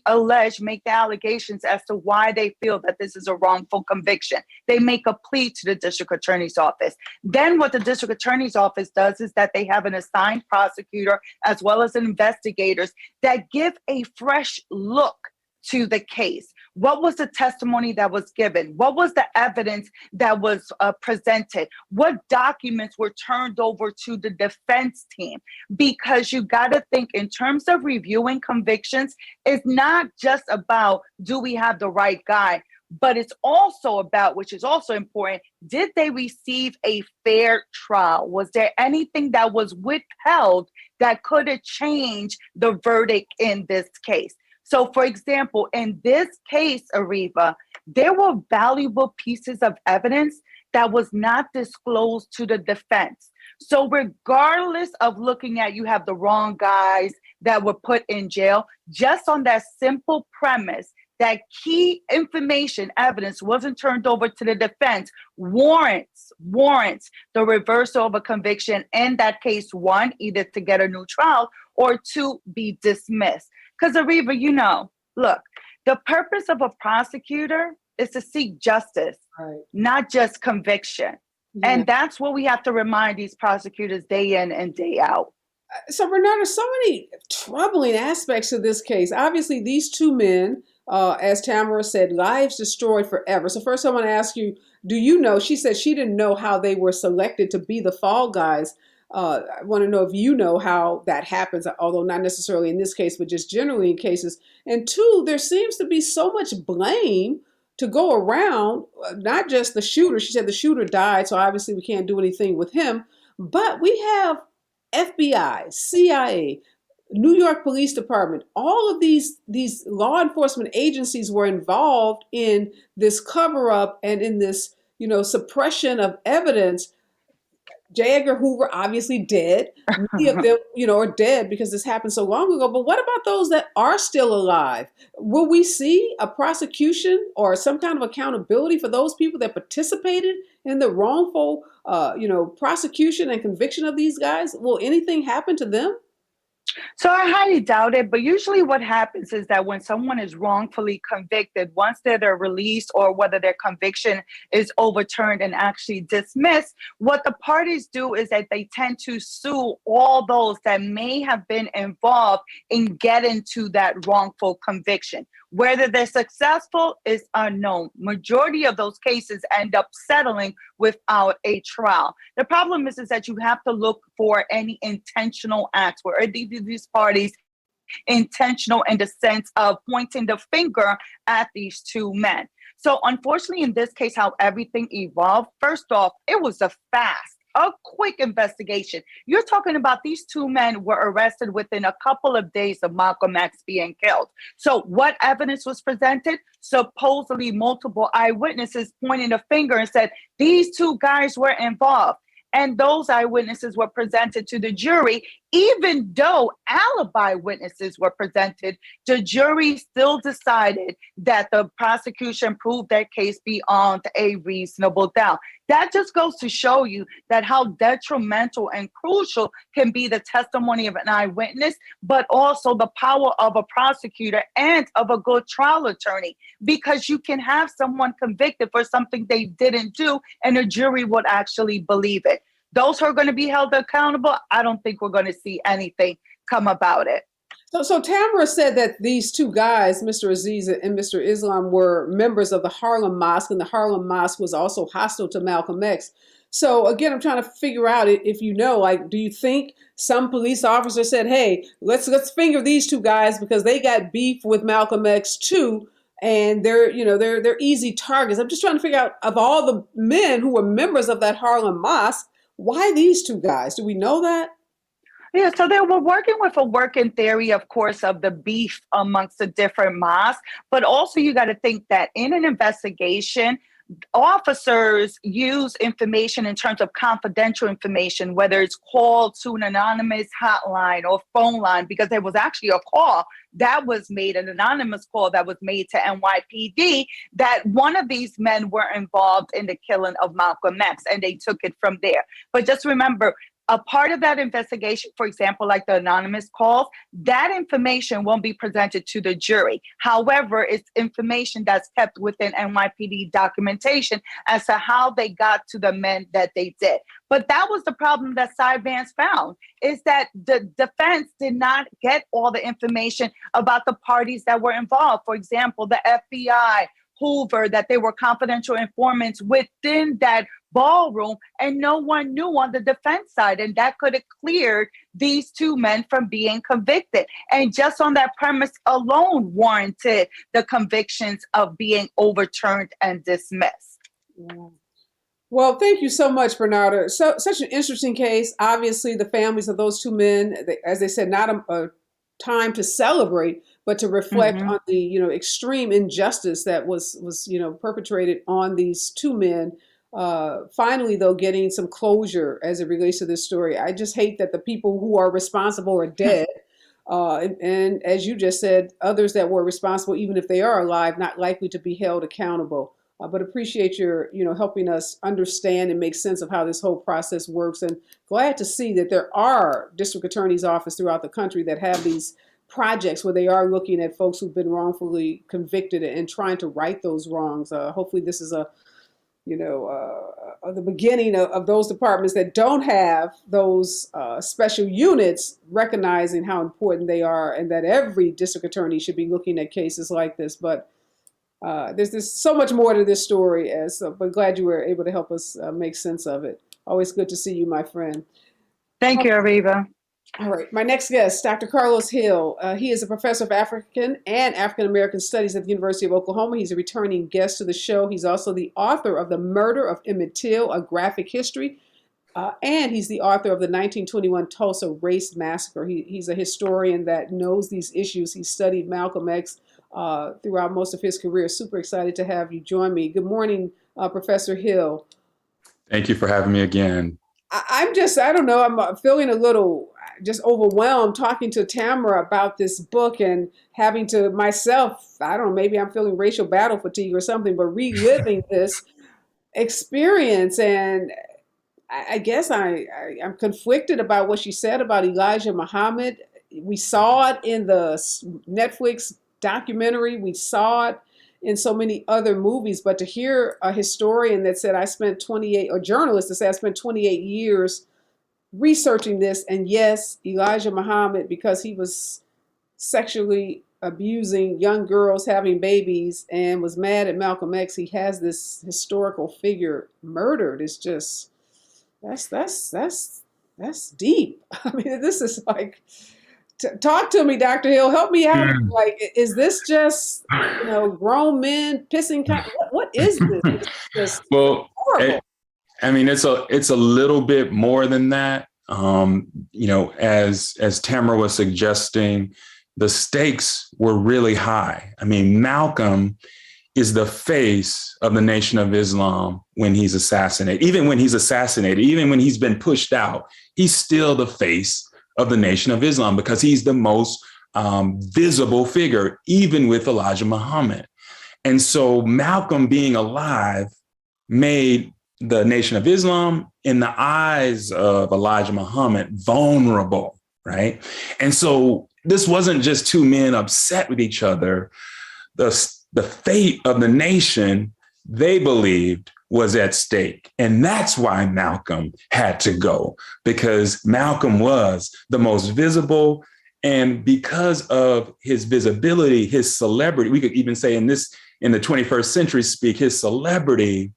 make the allegations as to why they feel that this is a wrongful conviction. They make a plea to the district attorney's office. Then what the district attorney's office does is that they have an assigned prosecutor as well as investigators that give a fresh look to the case. What was the testimony that was given? What was the evidence that was presented? What documents were turned over to the defense team? Because you got to think, in terms of reviewing convictions, it's not just about, do we have the right guy? But it's also about, which is also important, did they receive a fair trial? Was there anything that was withheld that could have changed the verdict in this case? So, for example, in this case, Areva, there were valuable pieces of evidence that was not disclosed to the defense. So regardless of looking at, you have the wrong guys that were put in jail, just on that simple premise that key information, evidence wasn't turned over to the defense, warrants the reversal of a conviction in that case, one, either to get a new trial or two, be dismissed. Because Areva, look, the purpose of a prosecutor is to seek justice, right, not just conviction. Yeah. And that's what we have to remind these prosecutors day in and day out. So, Bernardo, so many troubling aspects of this case. Obviously, these two men, as Tamara said, lives destroyed forever. So first I want to ask you, do you know, she said she didn't know how they were selected to be the fall guys. I want to know if you know how that happens, although not necessarily in this case, but just generally in cases. And two, there seems to be so much blame to go around, not just the shooter. She said the shooter died, so obviously we can't do anything with him. But we have FBI, CIA, New York Police Department, all of these law enforcement agencies were involved in this cover-up and in this, suppression of evidence. J. Edgar Hoover obviously dead. Many of them, are dead because this happened so long ago. But what about those that are still alive? Will we see a prosecution or some kind of accountability for those people that participated in the wrongful, prosecution and conviction of these guys? Will anything happen to them? So I highly doubt it, but usually what happens is that when someone is wrongfully convicted, once they're released or whether their conviction is overturned and actually dismissed, what the parties do is that they tend to sue all those that may have been involved in getting to that wrongful conviction. Whether they're successful is unknown. Majority of those cases end up settling without a trial. The problem is that you have to look for any intentional acts where these parties intentional in the sense of pointing the finger at these two men. So unfortunately, in this case, how everything evolved, first off, it was a quick investigation. You're talking about these two men were arrested within a couple of days of Malcolm X being killed. So what evidence was presented? Supposedly multiple eyewitnesses pointing a finger and said, these two guys were involved. And those eyewitnesses were presented to the jury. Even though alibi witnesses were presented, the jury still decided that the prosecution proved their case beyond a reasonable doubt. That just goes to show you that how detrimental and crucial can be the testimony of an eyewitness, but also the power of a prosecutor and of a good trial attorney, because you can have someone convicted for something they didn't do and a jury would actually believe it. Those who are going to be held accountable, I don't think we're going to see anything come about it. So Tamara said that these two guys, Mr. Aziz and Mr. Islam, were members of the Harlem Mosque, and the Harlem Mosque was also hostile to Malcolm X. So again, I'm trying to figure out if you know, like, do you think some police officer said, "Hey, let's finger these two guys because they got beef with Malcolm X too, and they're easy targets"? I'm just trying to figure out, of all the men who were members of that Harlem Mosque, why these two guys? Do we know that? Yeah, so they were working with a working theory, of course, of the beef amongst the different mosques. But also you got to think that in an investigation, officers use information in terms of confidential information, whether it's called to an anonymous hotline or phone line, because there was actually a call that was made, an anonymous call that was made to NYPD, that one of these men were involved in the killing of Malcolm X, and they took it from there. But just remember, a part of that investigation, for example, like the anonymous calls, that information won't be presented to the jury. However, it's information that's kept within NYPD documentation as to how they got to the men that they did. But that was the problem that Cy Vance found, is that the defense did not get all the information about the parties that were involved. For example, the FBI, Hoover, that they were confidential informants within that ballroom, and no one knew on the defense side, and that could have cleared these two men from being convicted. And just on that premise alone warranted the convictions of being overturned and dismissed. Well, thank you so much, Bernarda. Such an interesting case. Obviously, the families of those two men, as they said, not a time to celebrate, but to reflect on the extreme injustice that was perpetrated on these two men. Finally, though, getting some closure as it relates to this story. I just hate that the people who are responsible are dead. And as you just said, others that were responsible, even if they are alive, not likely to be held accountable. But appreciate your, helping us understand and make sense of how this whole process works. And glad to see that there are district attorneys' offices throughout the country that have these projects where they are looking at folks who've been wrongfully convicted and trying to right those wrongs. Hopefully this is the beginning of those departments that don't have those special units, recognizing how important they are, and that every district attorney should be looking at cases like this. But there's so much more to this story, but glad you were able to help us make sense of it. Always good to see you, my friend. Thank you, Areva. All right, my next guest, Dr. Karlos Hill. He is a professor of African and African American Studies at the University of Oklahoma. He's a returning guest to the show. He's also the author of The Murder of Emmett Till, A Graphic History, and he's the author of the 1921 Tulsa Race Massacre. He's a historian that knows these issues. He studied Malcolm X throughout most of his career. Super excited to have you join me. Good morning, Professor Hill. Thank you for having me again. I'm feeling a little just overwhelmed talking to Tamara about this book and having to myself, maybe I'm feeling racial battle fatigue or something, but reliving this experience. And I guess I'm conflicted about what she said about Elijah Muhammad. We saw it in the Netflix documentary. We saw it in so many other movies, but to hear a historian that said, or journalist that said, I spent 28 years researching this, and yes, Elijah Muhammad, because he was sexually abusing young girls, having babies, and was mad at Malcolm X, he has this historical figure murdered. It's just, that's deep. I mean, this is like, talk to me, Dr. Hill. Help me out. Like, is this just, grown men pissing? What is this? It's just horrible. It's a little bit more than that. As Tamara was suggesting, the stakes were really high. I mean, Malcolm is the face of the Nation of Islam when he's assassinated. Even when he's assassinated, even when he's been pushed out, he's still the face of the Nation of Islam because he's the most visible figure, even with Elijah Muhammad. And so Malcolm being alive made the Nation of Islam, in the eyes of Elijah Muhammad, vulnerable, right? And so this wasn't just two men upset with each other. The fate of the nation, they believed, was at stake. And that's why Malcolm had to go, because Malcolm was the most visible. And because of his visibility, his celebrity, we could even say in the 21st century speak, his celebrity,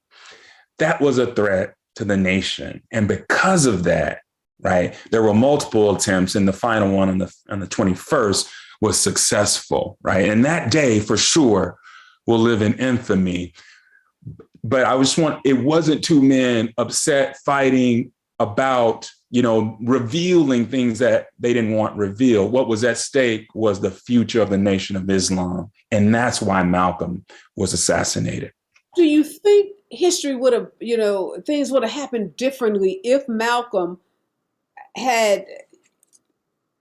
that was a threat to the nation. And because of that, right, there were multiple attempts, and the final one on the 21st was successful, right? And that day for sure will live in infamy. But it wasn't two men upset, fighting about, revealing things that they didn't want revealed. What was at stake was the future of the Nation of Islam. And that's why Malcolm was assassinated. Do you think history would have, things would have happened differently if Malcolm had,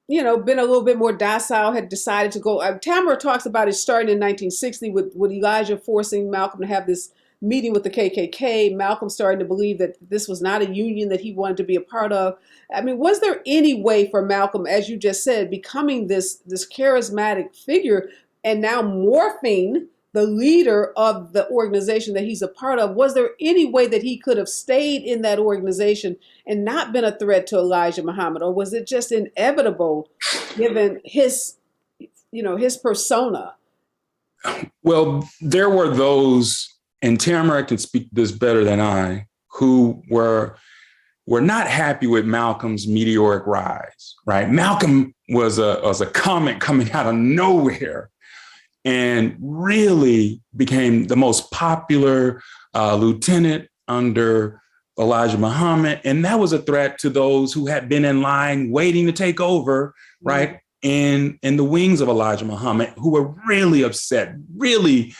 been a little bit more docile, had decided to go? Tamara talks about it starting in 1960 with Elijah forcing Malcolm to have this meeting with the KKK, Malcolm starting to believe that this was not a union that he wanted to be a part of. I mean, was there any way for Malcolm, as you just said, becoming this charismatic figure and now morphing the leader of the organization that he's a part of, was there any way that he could have stayed in that organization and not been a threat to Elijah Muhammad? Or was it just inevitable given his persona? Well, there were those, and Tamara can speak this better than I, who were not happy with Malcolm's meteoric rise, right? Malcolm was a comet coming out of nowhere and really became the most popular lieutenant under Elijah Muhammad. And that was a threat to those who had been in line waiting to take over, right? In the wings of Elijah Muhammad, who were really upset, really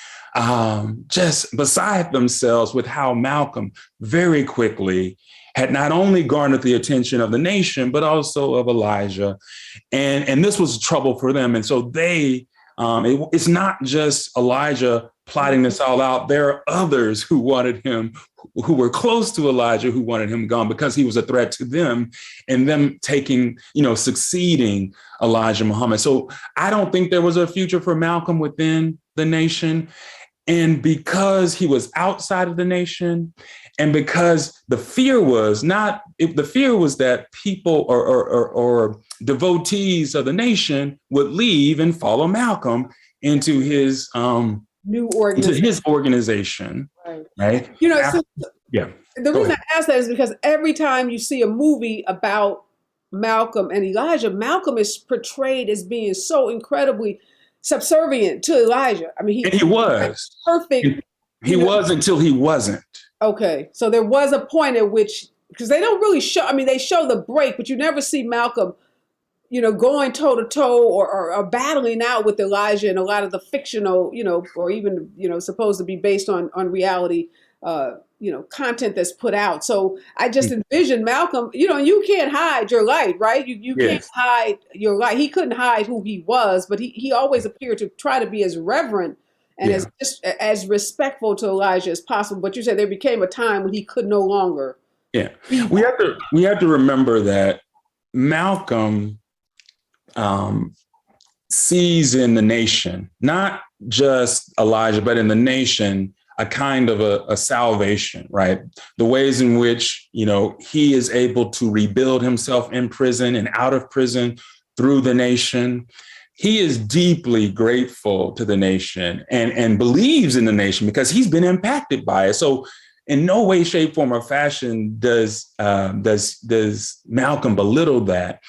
just beside themselves with how Malcolm very quickly had not only garnered the attention of the nation, but also of Elijah. And this was trouble for them. And so it's not just Elijah plotting this all out. There are others who wanted him, who were close to Elijah, who wanted him gone because he was a threat to them, and them succeeding Elijah Muhammad. So I don't think there was a future for Malcolm within the nation. And because he was outside of the nation, and because the fear was that people or devotees of the nation would leave and follow Malcolm into his new organization. Into his organization, right? The reason I ask that is because every time you see a movie about Malcolm and Elijah, Malcolm is portrayed as being so incredibly subservient to Elijah. I mean, he was perfect. He was until he wasn't. Okay, so there was a point at which, because they don't really show, I mean, they show the break, but you never see Malcolm, going toe to toe or battling out with Elijah in a lot of the fictional, or even, supposed to be based on reality, content that's put out. So I just envision Malcolm, you can't hide your light, right? You can't hide your light. He couldn't hide who he was, but he always appeared to try to be as reverent and as respectful to Elijah as possible. But you said there became a time when he could no longer. Yeah, we have to remember that Malcolm sees in the nation, not just Elijah, but in the nation, a kind of a salvation, right? The ways in which, he is able to rebuild himself in prison and out of prison through the nation. He is deeply grateful to the nation and believes in the nation because he's been impacted by it. So in no way, shape, form, or fashion does Malcolm belittle that.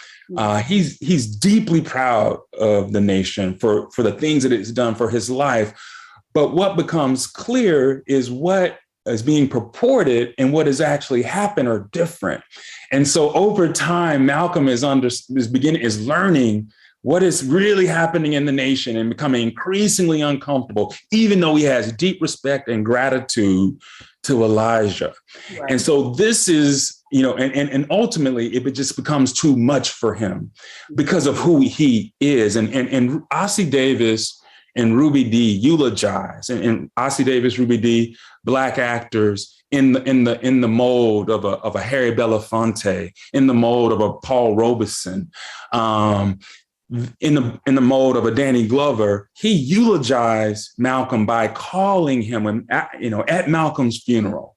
He's deeply proud of the nation for the things that it's done for his life. But what becomes clear is what is being purported and what has actually happened are different. And so over time, Malcolm is learning what is really happening in the nation and becoming increasingly uncomfortable, even though he has deep respect and gratitude to Elijah. Right. And so this is, and ultimately it just becomes too much for him because of who he is. And Ossie Davis and Ruby Dee eulogize, and Ossie Davis, Ruby Dee, Black actors in the mold of a Harry Belafonte, in the mold of a Paul Robeson, in the mold of a Danny Glover. He eulogized Malcolm by calling him, at Malcolm's funeral,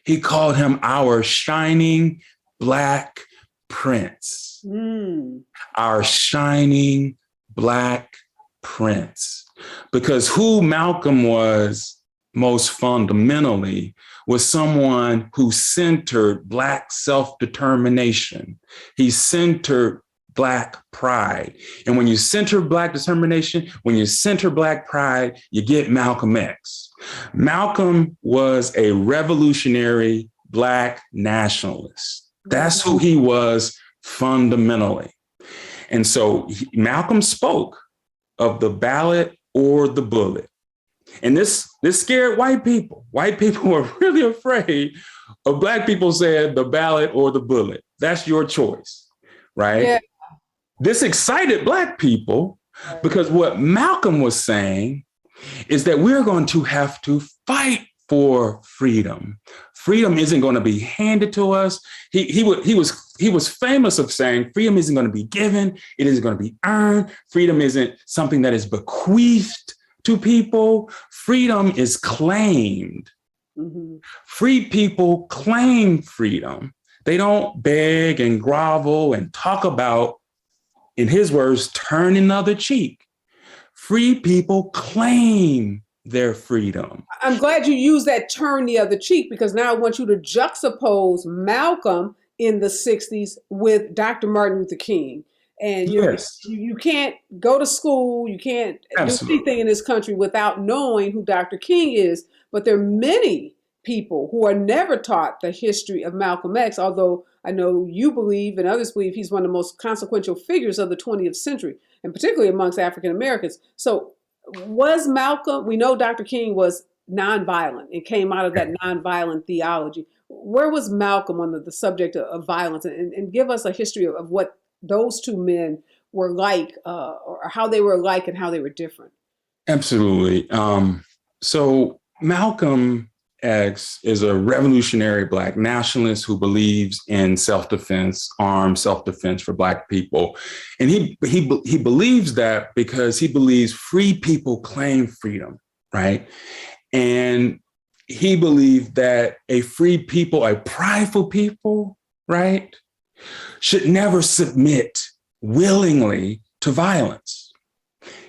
he called him our shining Black prince. Our shining Black prince. Because who Malcolm was most fundamentally was someone who centered Black self-determination. He centered Black pride. And when you center Black determination, when you center Black pride, you get Malcolm X. Malcolm was a revolutionary Black nationalist. That's who he was fundamentally. And so Malcolm spoke of the ballot or the bullet. And this scared white people. White people were really afraid of Black people saying the ballot or the bullet. That's your choice, right? Yeah. This excited Black people because what Malcolm was saying is that we're going to have to fight for freedom. Freedom isn't going to be handed to us. He was famous of saying freedom isn't going to be given. It isn't going to be earned. Freedom isn't something that is bequeathed to people. Freedom is claimed. Mm-hmm. Free people claim freedom. They don't beg and grovel and talk about, in his words, turn another cheek. Free people claim their freedom. I'm glad you used that turn the other cheek, because now I want you to juxtapose Malcolm in the 60s with Dr. Martin Luther King. And you can't go to school, you can't do anything in this country without knowing who Dr. King is. But there are many people who are never taught the history of Malcolm X, although I know you believe and others believe he's one of the most consequential figures of the 20th century, and particularly amongst African Americans. So was Malcolm, we know Dr. King was nonviolent and came out of that nonviolent theology. Where was Malcolm on the subject of violence? And give us a history of what those two men were like, or how they were alike and how they were different. Absolutely. So Malcolm X is a revolutionary Black nationalist who believes in self-defense, armed self-defense for Black people. And he believes that because he believes free people claim freedom, right? And he believed that a free people, a prideful people, right, should never submit willingly to violence.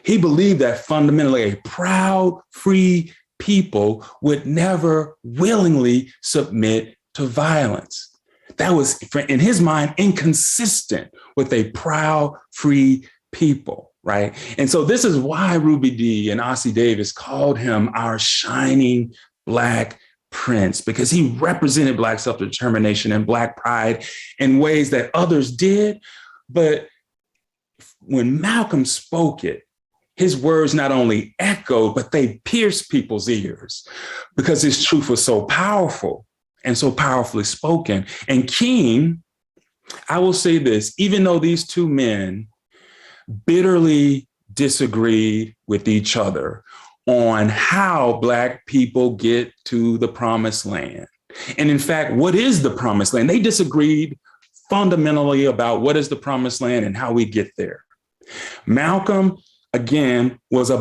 He believed that fundamentally a proud, free people would never willingly submit to violence. That was, in his mind, inconsistent with a proud, free people, right? And so this is why Ruby Dee and Ossie Davis called him our shining Black prince, because he represented Black self-determination and Black pride in ways that others did. But when Malcolm spoke it, his words not only echoed, but they pierced people's ears because his truth was so powerful and so powerfully spoken. And King, I will say this, even though these two men bitterly disagreed with each other on how Black people get to the promised land. And in fact, what is the promised land? They disagreed fundamentally about what is the promised land and how we get there. Malcolm, again, was a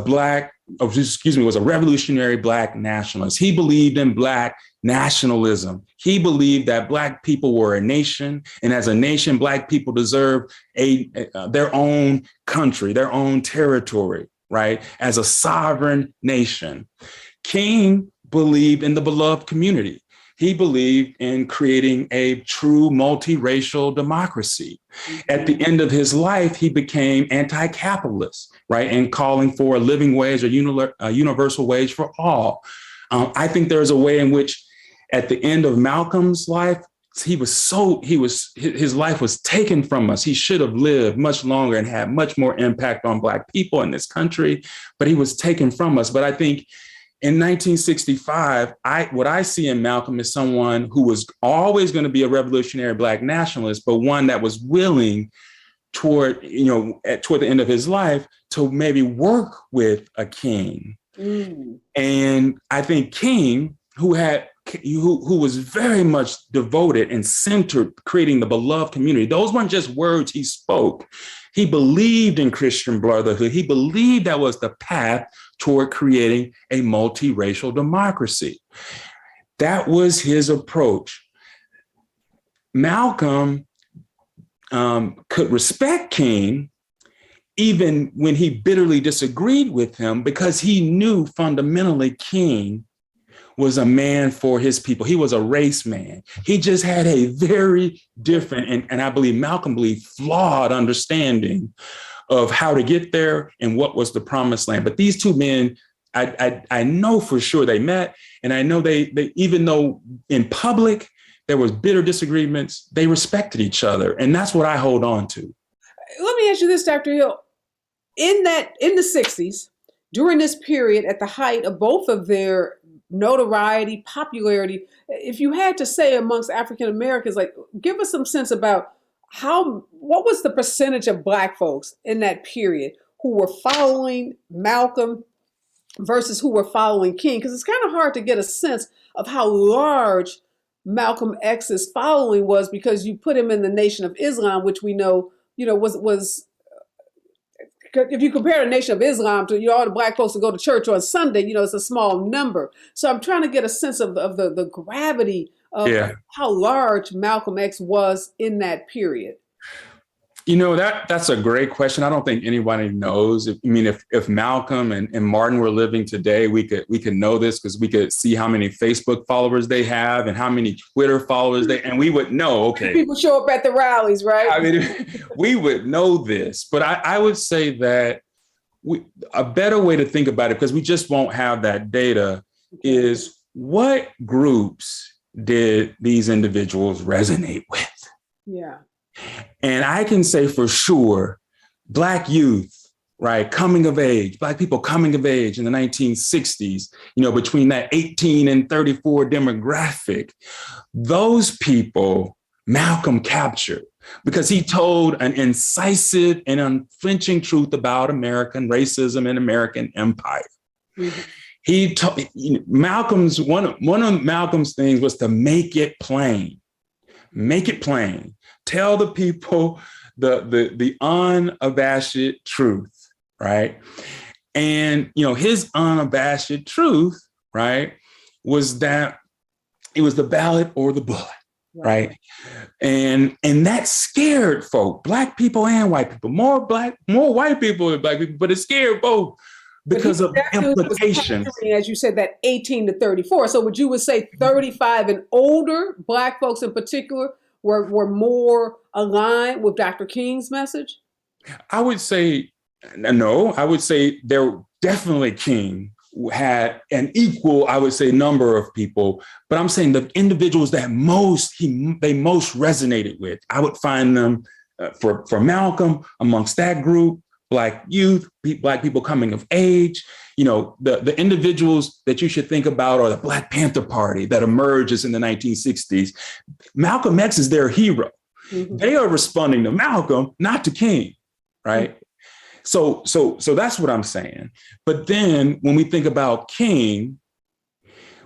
revolutionary Black nationalist. He believed in Black nationalism. He believed that Black people were a nation, and as a nation, Black people deserve their own country, their own territory, right? As a sovereign nation. King believed in the beloved community. He believed in creating a true multiracial democracy. At the end of his life, he became anti-capitalist, right? And calling for a living wage, a universal wage for all. I think there's a way in which at the end of Malcolm's life, his life was taken from us. He should have lived much longer and had much more impact on Black people in this country, but he was taken from us. But I think in 1965, what I see in Malcolm is someone who was always going to be a revolutionary Black nationalist, but one that was willing toward the end of his life to maybe work with a king. And I think King, who was very much devoted and centered creating the beloved community. Those weren't just words he spoke. He believed in Christian brotherhood. He believed that was the path toward creating a multiracial democracy. That was his approach. Malcolm could respect King even when he bitterly disagreed with him, because he knew fundamentally King was a man for his people. He was a race man. He just had a very different, and I believe Malcolm believed, flawed understanding of how to get there and what was the promised land. But these two men, I know for sure they met, and I know they even though in public there was bitter disagreements, they respected each other. And that's what I hold on to. Let me ask you this, Dr. Hill. In the 60s, during this period, at the height of both of their notoriety, popularity, if you had to say amongst African Americans, like, give us some sense about what was the percentage of Black folks in that period who were following Malcolm versus who were following King? Because it's kind of hard to get a sense of how large Malcolm X's following was, because you put him in the Nation of Islam, which we know, was if you compare the Nation of Islam to all the Black folks that go to church on Sunday, it's a small number. So I'm trying to get a sense of the gravity of how large Malcolm X was in that period. That's a great question. I don't think anybody knows. If Malcolm and Martin were living today, we could know this, because we could see how many Facebook followers they have and how many Twitter followers and we would know, okay. People show up at the rallies, right? We would know this, but I would say that a better way to think about it, because we just won't have that data, is what groups did these individuals resonate with? Yeah. And I can say for sure, Black youth, right, coming of age, Black people coming of age in the 1960s, between that 18 and 34 demographic, those people Malcolm captured, because he told an incisive and unflinching truth about American racism and American empire. Mm-hmm. He told Malcolm's one of Malcolm's things was to make it plain. Make it plain. Tell the people the unabashed truth, right? And his unabashed truth, right, was that it was the ballot or the bullet, right? And that scared folk, Black people and white people, more white people than Black people, but it scared both because of implications. As you said, that 18 to 34. So would you say 35 and older Black folks in particular were more aligned with Dr. King's message? I would say no. I would say there definitely King had an equal, I would say, number of people. But I'm saying the individuals that they most resonated with, I would find them for Malcolm amongst that group, Black youth, Black people coming of age. The individuals that you should think about are the Black Panther Party that emerges in the 1960s. Malcolm X is their hero. Mm-hmm. They are responding to Malcolm, not to King, right? Mm-hmm. So that's what I'm saying. But then when we think about King,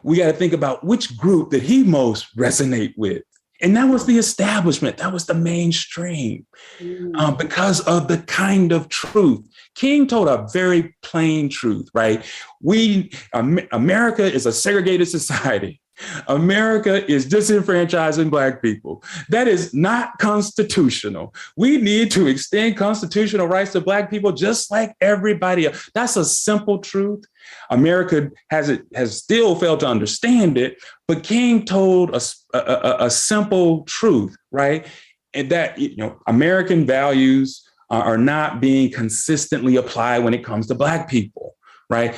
we got to think about which group did he most resonate with. And that was the establishment. That was the mainstream, because of the kind of truth. King told a very plain truth, right? America is a segregated society. America is disenfranchising Black people. That is not constitutional. We need to extend constitutional rights to Black people just like everybody else. That's a simple truth. America has still failed to understand it, but King told a simple truth, right? And that American values are not being consistently applied when it comes to Black people, right?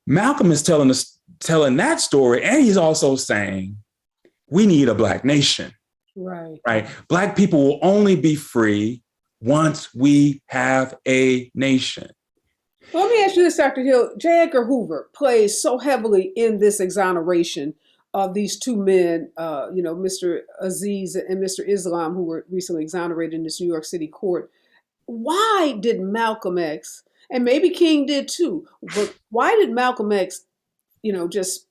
Malcolm is telling that story, and he's also saying we need a Black nation. Right. Right. Black people will only be free once we have a nation. Well, let me ask you this, Dr. Hill. J. Edgar Hoover plays so heavily in this exoneration of these two men, Mr. Aziz and Mr. Islam, who were recently exonerated in this New York City court. Why did Malcolm X, and maybe King did too, but why did Malcolm X, just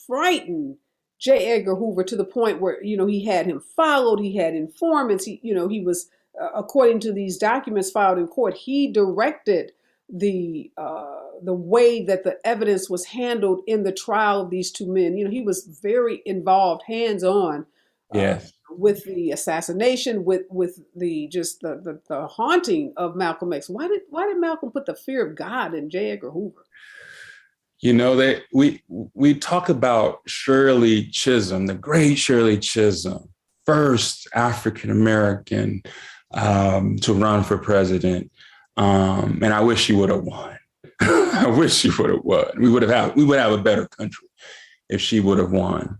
frighten J. Edgar Hoover to the point where, he had him followed, he had informants, he was, according to these documents filed in court, he directed the way that the evidence was handled in the trial of these two men. He was very involved, hands-on, Yes. with the assassination, with the haunting of Malcolm X. Why did Malcolm put the fear of God in J. Edgar Hoover? That we talk about Shirley Chisholm, the great Shirley Chisholm, first African American to run for president, and I wish she would have won. I wish she would have won. We would have a better country if she would have won.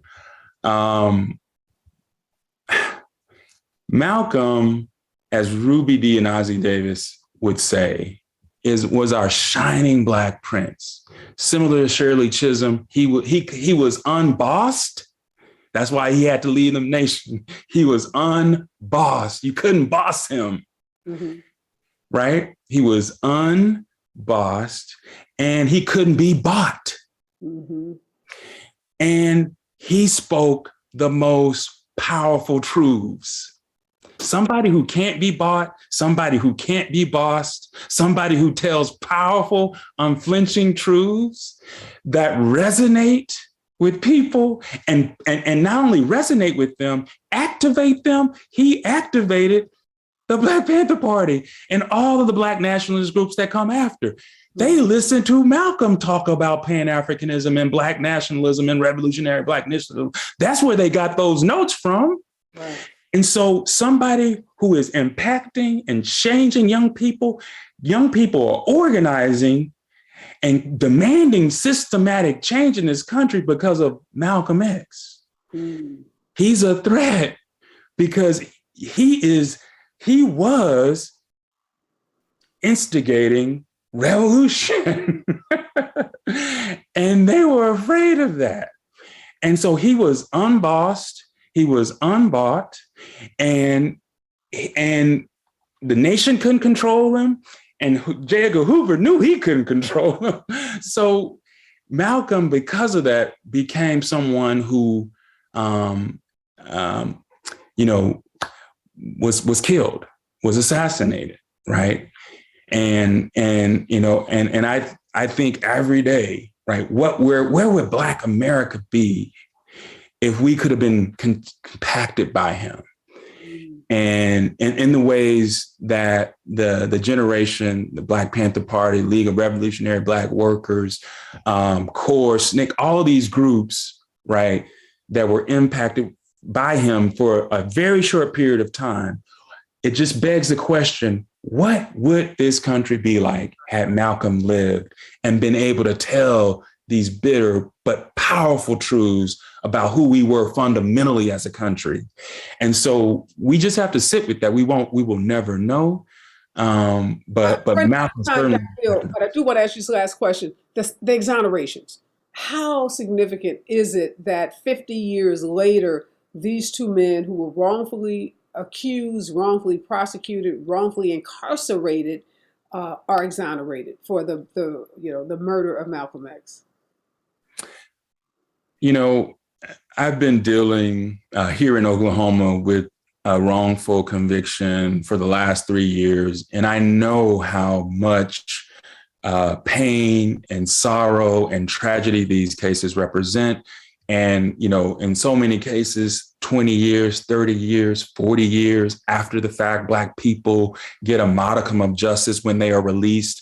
Malcolm, as Ruby Dee and Ossie Davis would say, was our shining Black prince. Similar to Shirley Chisholm, he was unbossed. That's why he had to lead the nation. He was unbossed. You couldn't boss him, right? He was unbossed, and he couldn't be bought. And he spoke the most powerful truths. Somebody who can't be bought, somebody who can't be bossed, somebody who tells powerful, unflinching truths that resonate with people and not only resonate with them, activate them. He activated the Black Panther Party and all of the Black nationalist groups that come after. They listened to Malcolm talk about Pan-Africanism and Black nationalism and revolutionary Black nationalism. That's where they got those notes from. Right. And so somebody who is impacting and changing young people are organizing and demanding systematic change in this country because of Malcolm X. He's a threat because he was instigating revolution. And they were afraid of that. And so he was unbossed, he was unbought, and the nation couldn't control him. And J. Edgar Hoover knew he couldn't control him. So Malcolm, because of that, became someone who, was killed, was assassinated, right? And I think every day, right, where would Black America be if we could have been compacted by him? And in the ways that the generation, the Black Panther Party, League of Revolutionary Black Workers, CORE, SNCC, all of these groups, right, that were impacted by him for a very short period of time, it just begs the question, what would this country be like had Malcolm lived and been able to tell these bitter but powerful truths about who we were fundamentally as a country? And so we just have to sit with that. We will never know. But Malcolm certainly. But I do want to ask you this last question: the exonerations. How significant is it that 50 years later, these two men who were wrongfully accused, wrongfully prosecuted, wrongfully incarcerated, are exonerated for the murder of Malcolm X? I've been dealing here in Oklahoma with a wrongful conviction for the last 3 years, and I know how much pain and sorrow and tragedy these cases represent. And, in so many cases, 20 years, 30 years, 40 years after the fact, Black people get a modicum of justice when they are released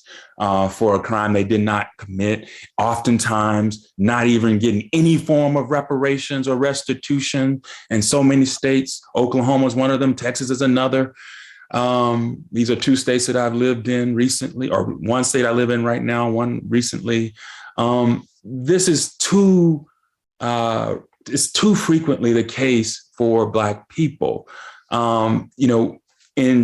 for a crime they did not commit, oftentimes not even getting any form of reparations or restitution. In so many states, Oklahoma is one of them, Texas is another. These are two states that I've lived in recently, or one state I live in right now, one recently. This is it's too frequently the case for Black people. In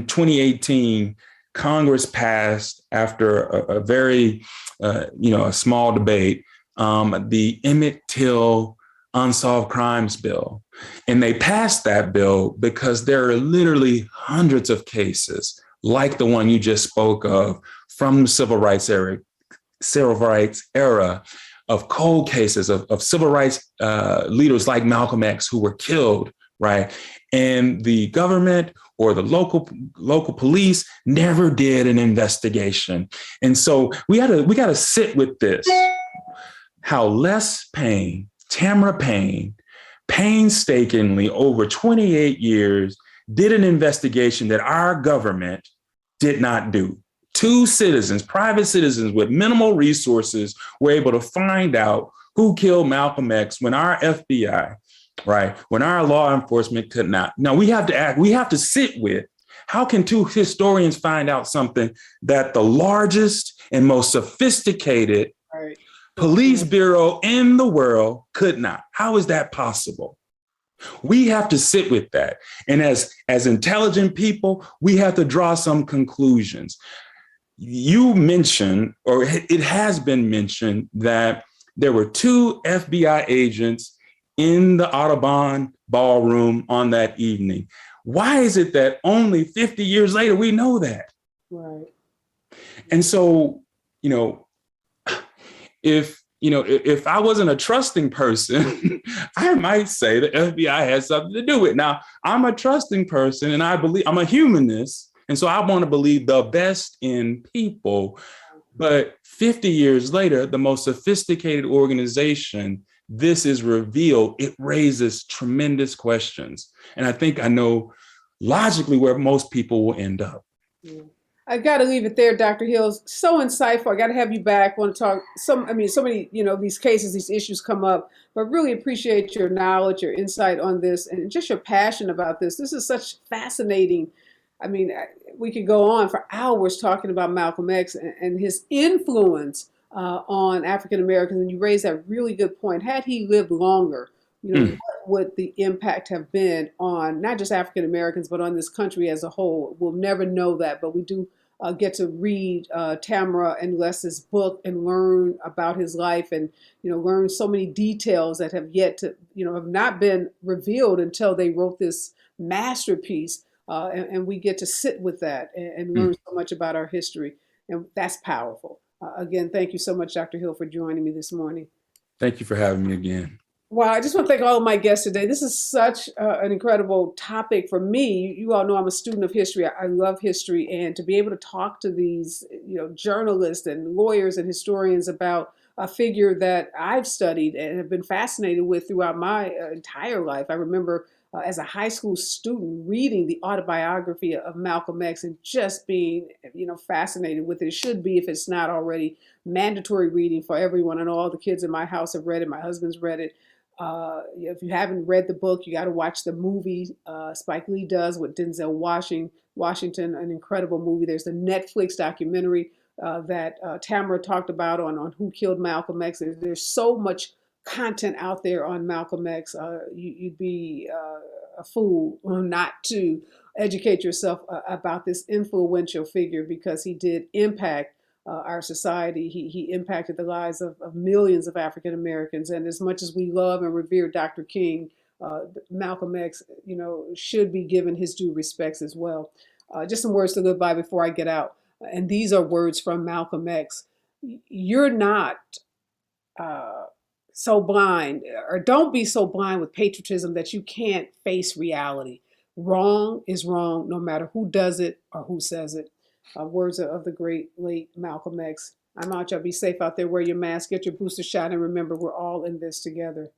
2018, Congress passed, after a very, a small debate, the Emmett Till Unsolved Crimes Bill. And they passed that bill because there are literally hundreds of cases like the one you just spoke of from the civil rights era of cold cases of civil rights leaders like Malcolm X who were killed, right? And the government or the local police never did an investigation. And so we gotta sit with this. How Les Payne, Tamara Payne, painstakingly over 28 years did an investigation that our government did not do. Two citizens, private citizens with minimal resources, were able to find out who killed Malcolm X when our FBI, right, when our law enforcement could not. Now we have to sit with, how can two historians find out something that the largest and most sophisticated police bureau in the world could not? How is that possible? We have to sit with that. And as intelligent people, we have to draw some conclusions. You mentioned, or it has been mentioned, that there were two FBI agents in the Audubon ballroom on that evening. Why is it that only 50 years later we know that? Right. And so, if I wasn't a trusting person, I might say the FBI has something to do with it. Now, I'm a trusting person, and I believe I'm a humanist. And so I want to believe the best in people. But 50 years later, the most sophisticated organization, this is revealed, it raises tremendous questions. And I think I know logically where most people will end up. Yeah. I got to leave it there, Dr. Hill. So insightful. I got to have you back. Want to talk so many, these cases, these issues come up, but really appreciate your knowledge, your insight on this, and just your passion about this. This is such fascinating. We could go on for hours talking about Malcolm X and his influence on African Americans. And you raised that really good point. Had he lived longer, what would the impact have been on not just African Americans, but on this country as a whole? We'll never know that, but we do get to read Tamara and Les's book and learn about his life, and learn so many details that have yet to have not been revealed until they wrote this masterpiece. And we get to sit with that and learn so much about our history. And that's powerful. Again, thank you so much, Dr. Hill, for joining me this morning. Thank you for having me again. Wow, I just want to thank all of my guests today. This is such an incredible topic for me. You all know I'm a student of history. I love history. And to be able to talk to these journalists and lawyers and historians about a figure that I've studied and have been fascinated with throughout my entire life. I remember as a high school student reading the autobiography of Malcolm X and just being, fascinated with it. It should be, if it's not already, mandatory reading for everyone. And all the kids in my house have read it. My husband's read it. If you haven't read the book, you got to watch the movie Spike Lee does with Denzel Washington, an incredible movie. There's the Netflix documentary that Tamara talked about on who killed Malcolm X. There's so much content out there on Malcolm X. You'd be a fool not to educate yourself about this influential figure, because he did impact our society. He impacted the lives of millions of African Americans. And as much as we love and revere Dr. King, Malcolm X, should be given his due respects as well. Just some words to live by before I get out. And these are words from Malcolm X. You're not so blind, or don't be so blind with patriotism that you can't face reality. Wrong is wrong, no matter who does it or who says it. Words of the great late Malcolm X. I'm out. Y'all be safe out there. Wear your mask, get your booster shot, and remember, we're all in this together.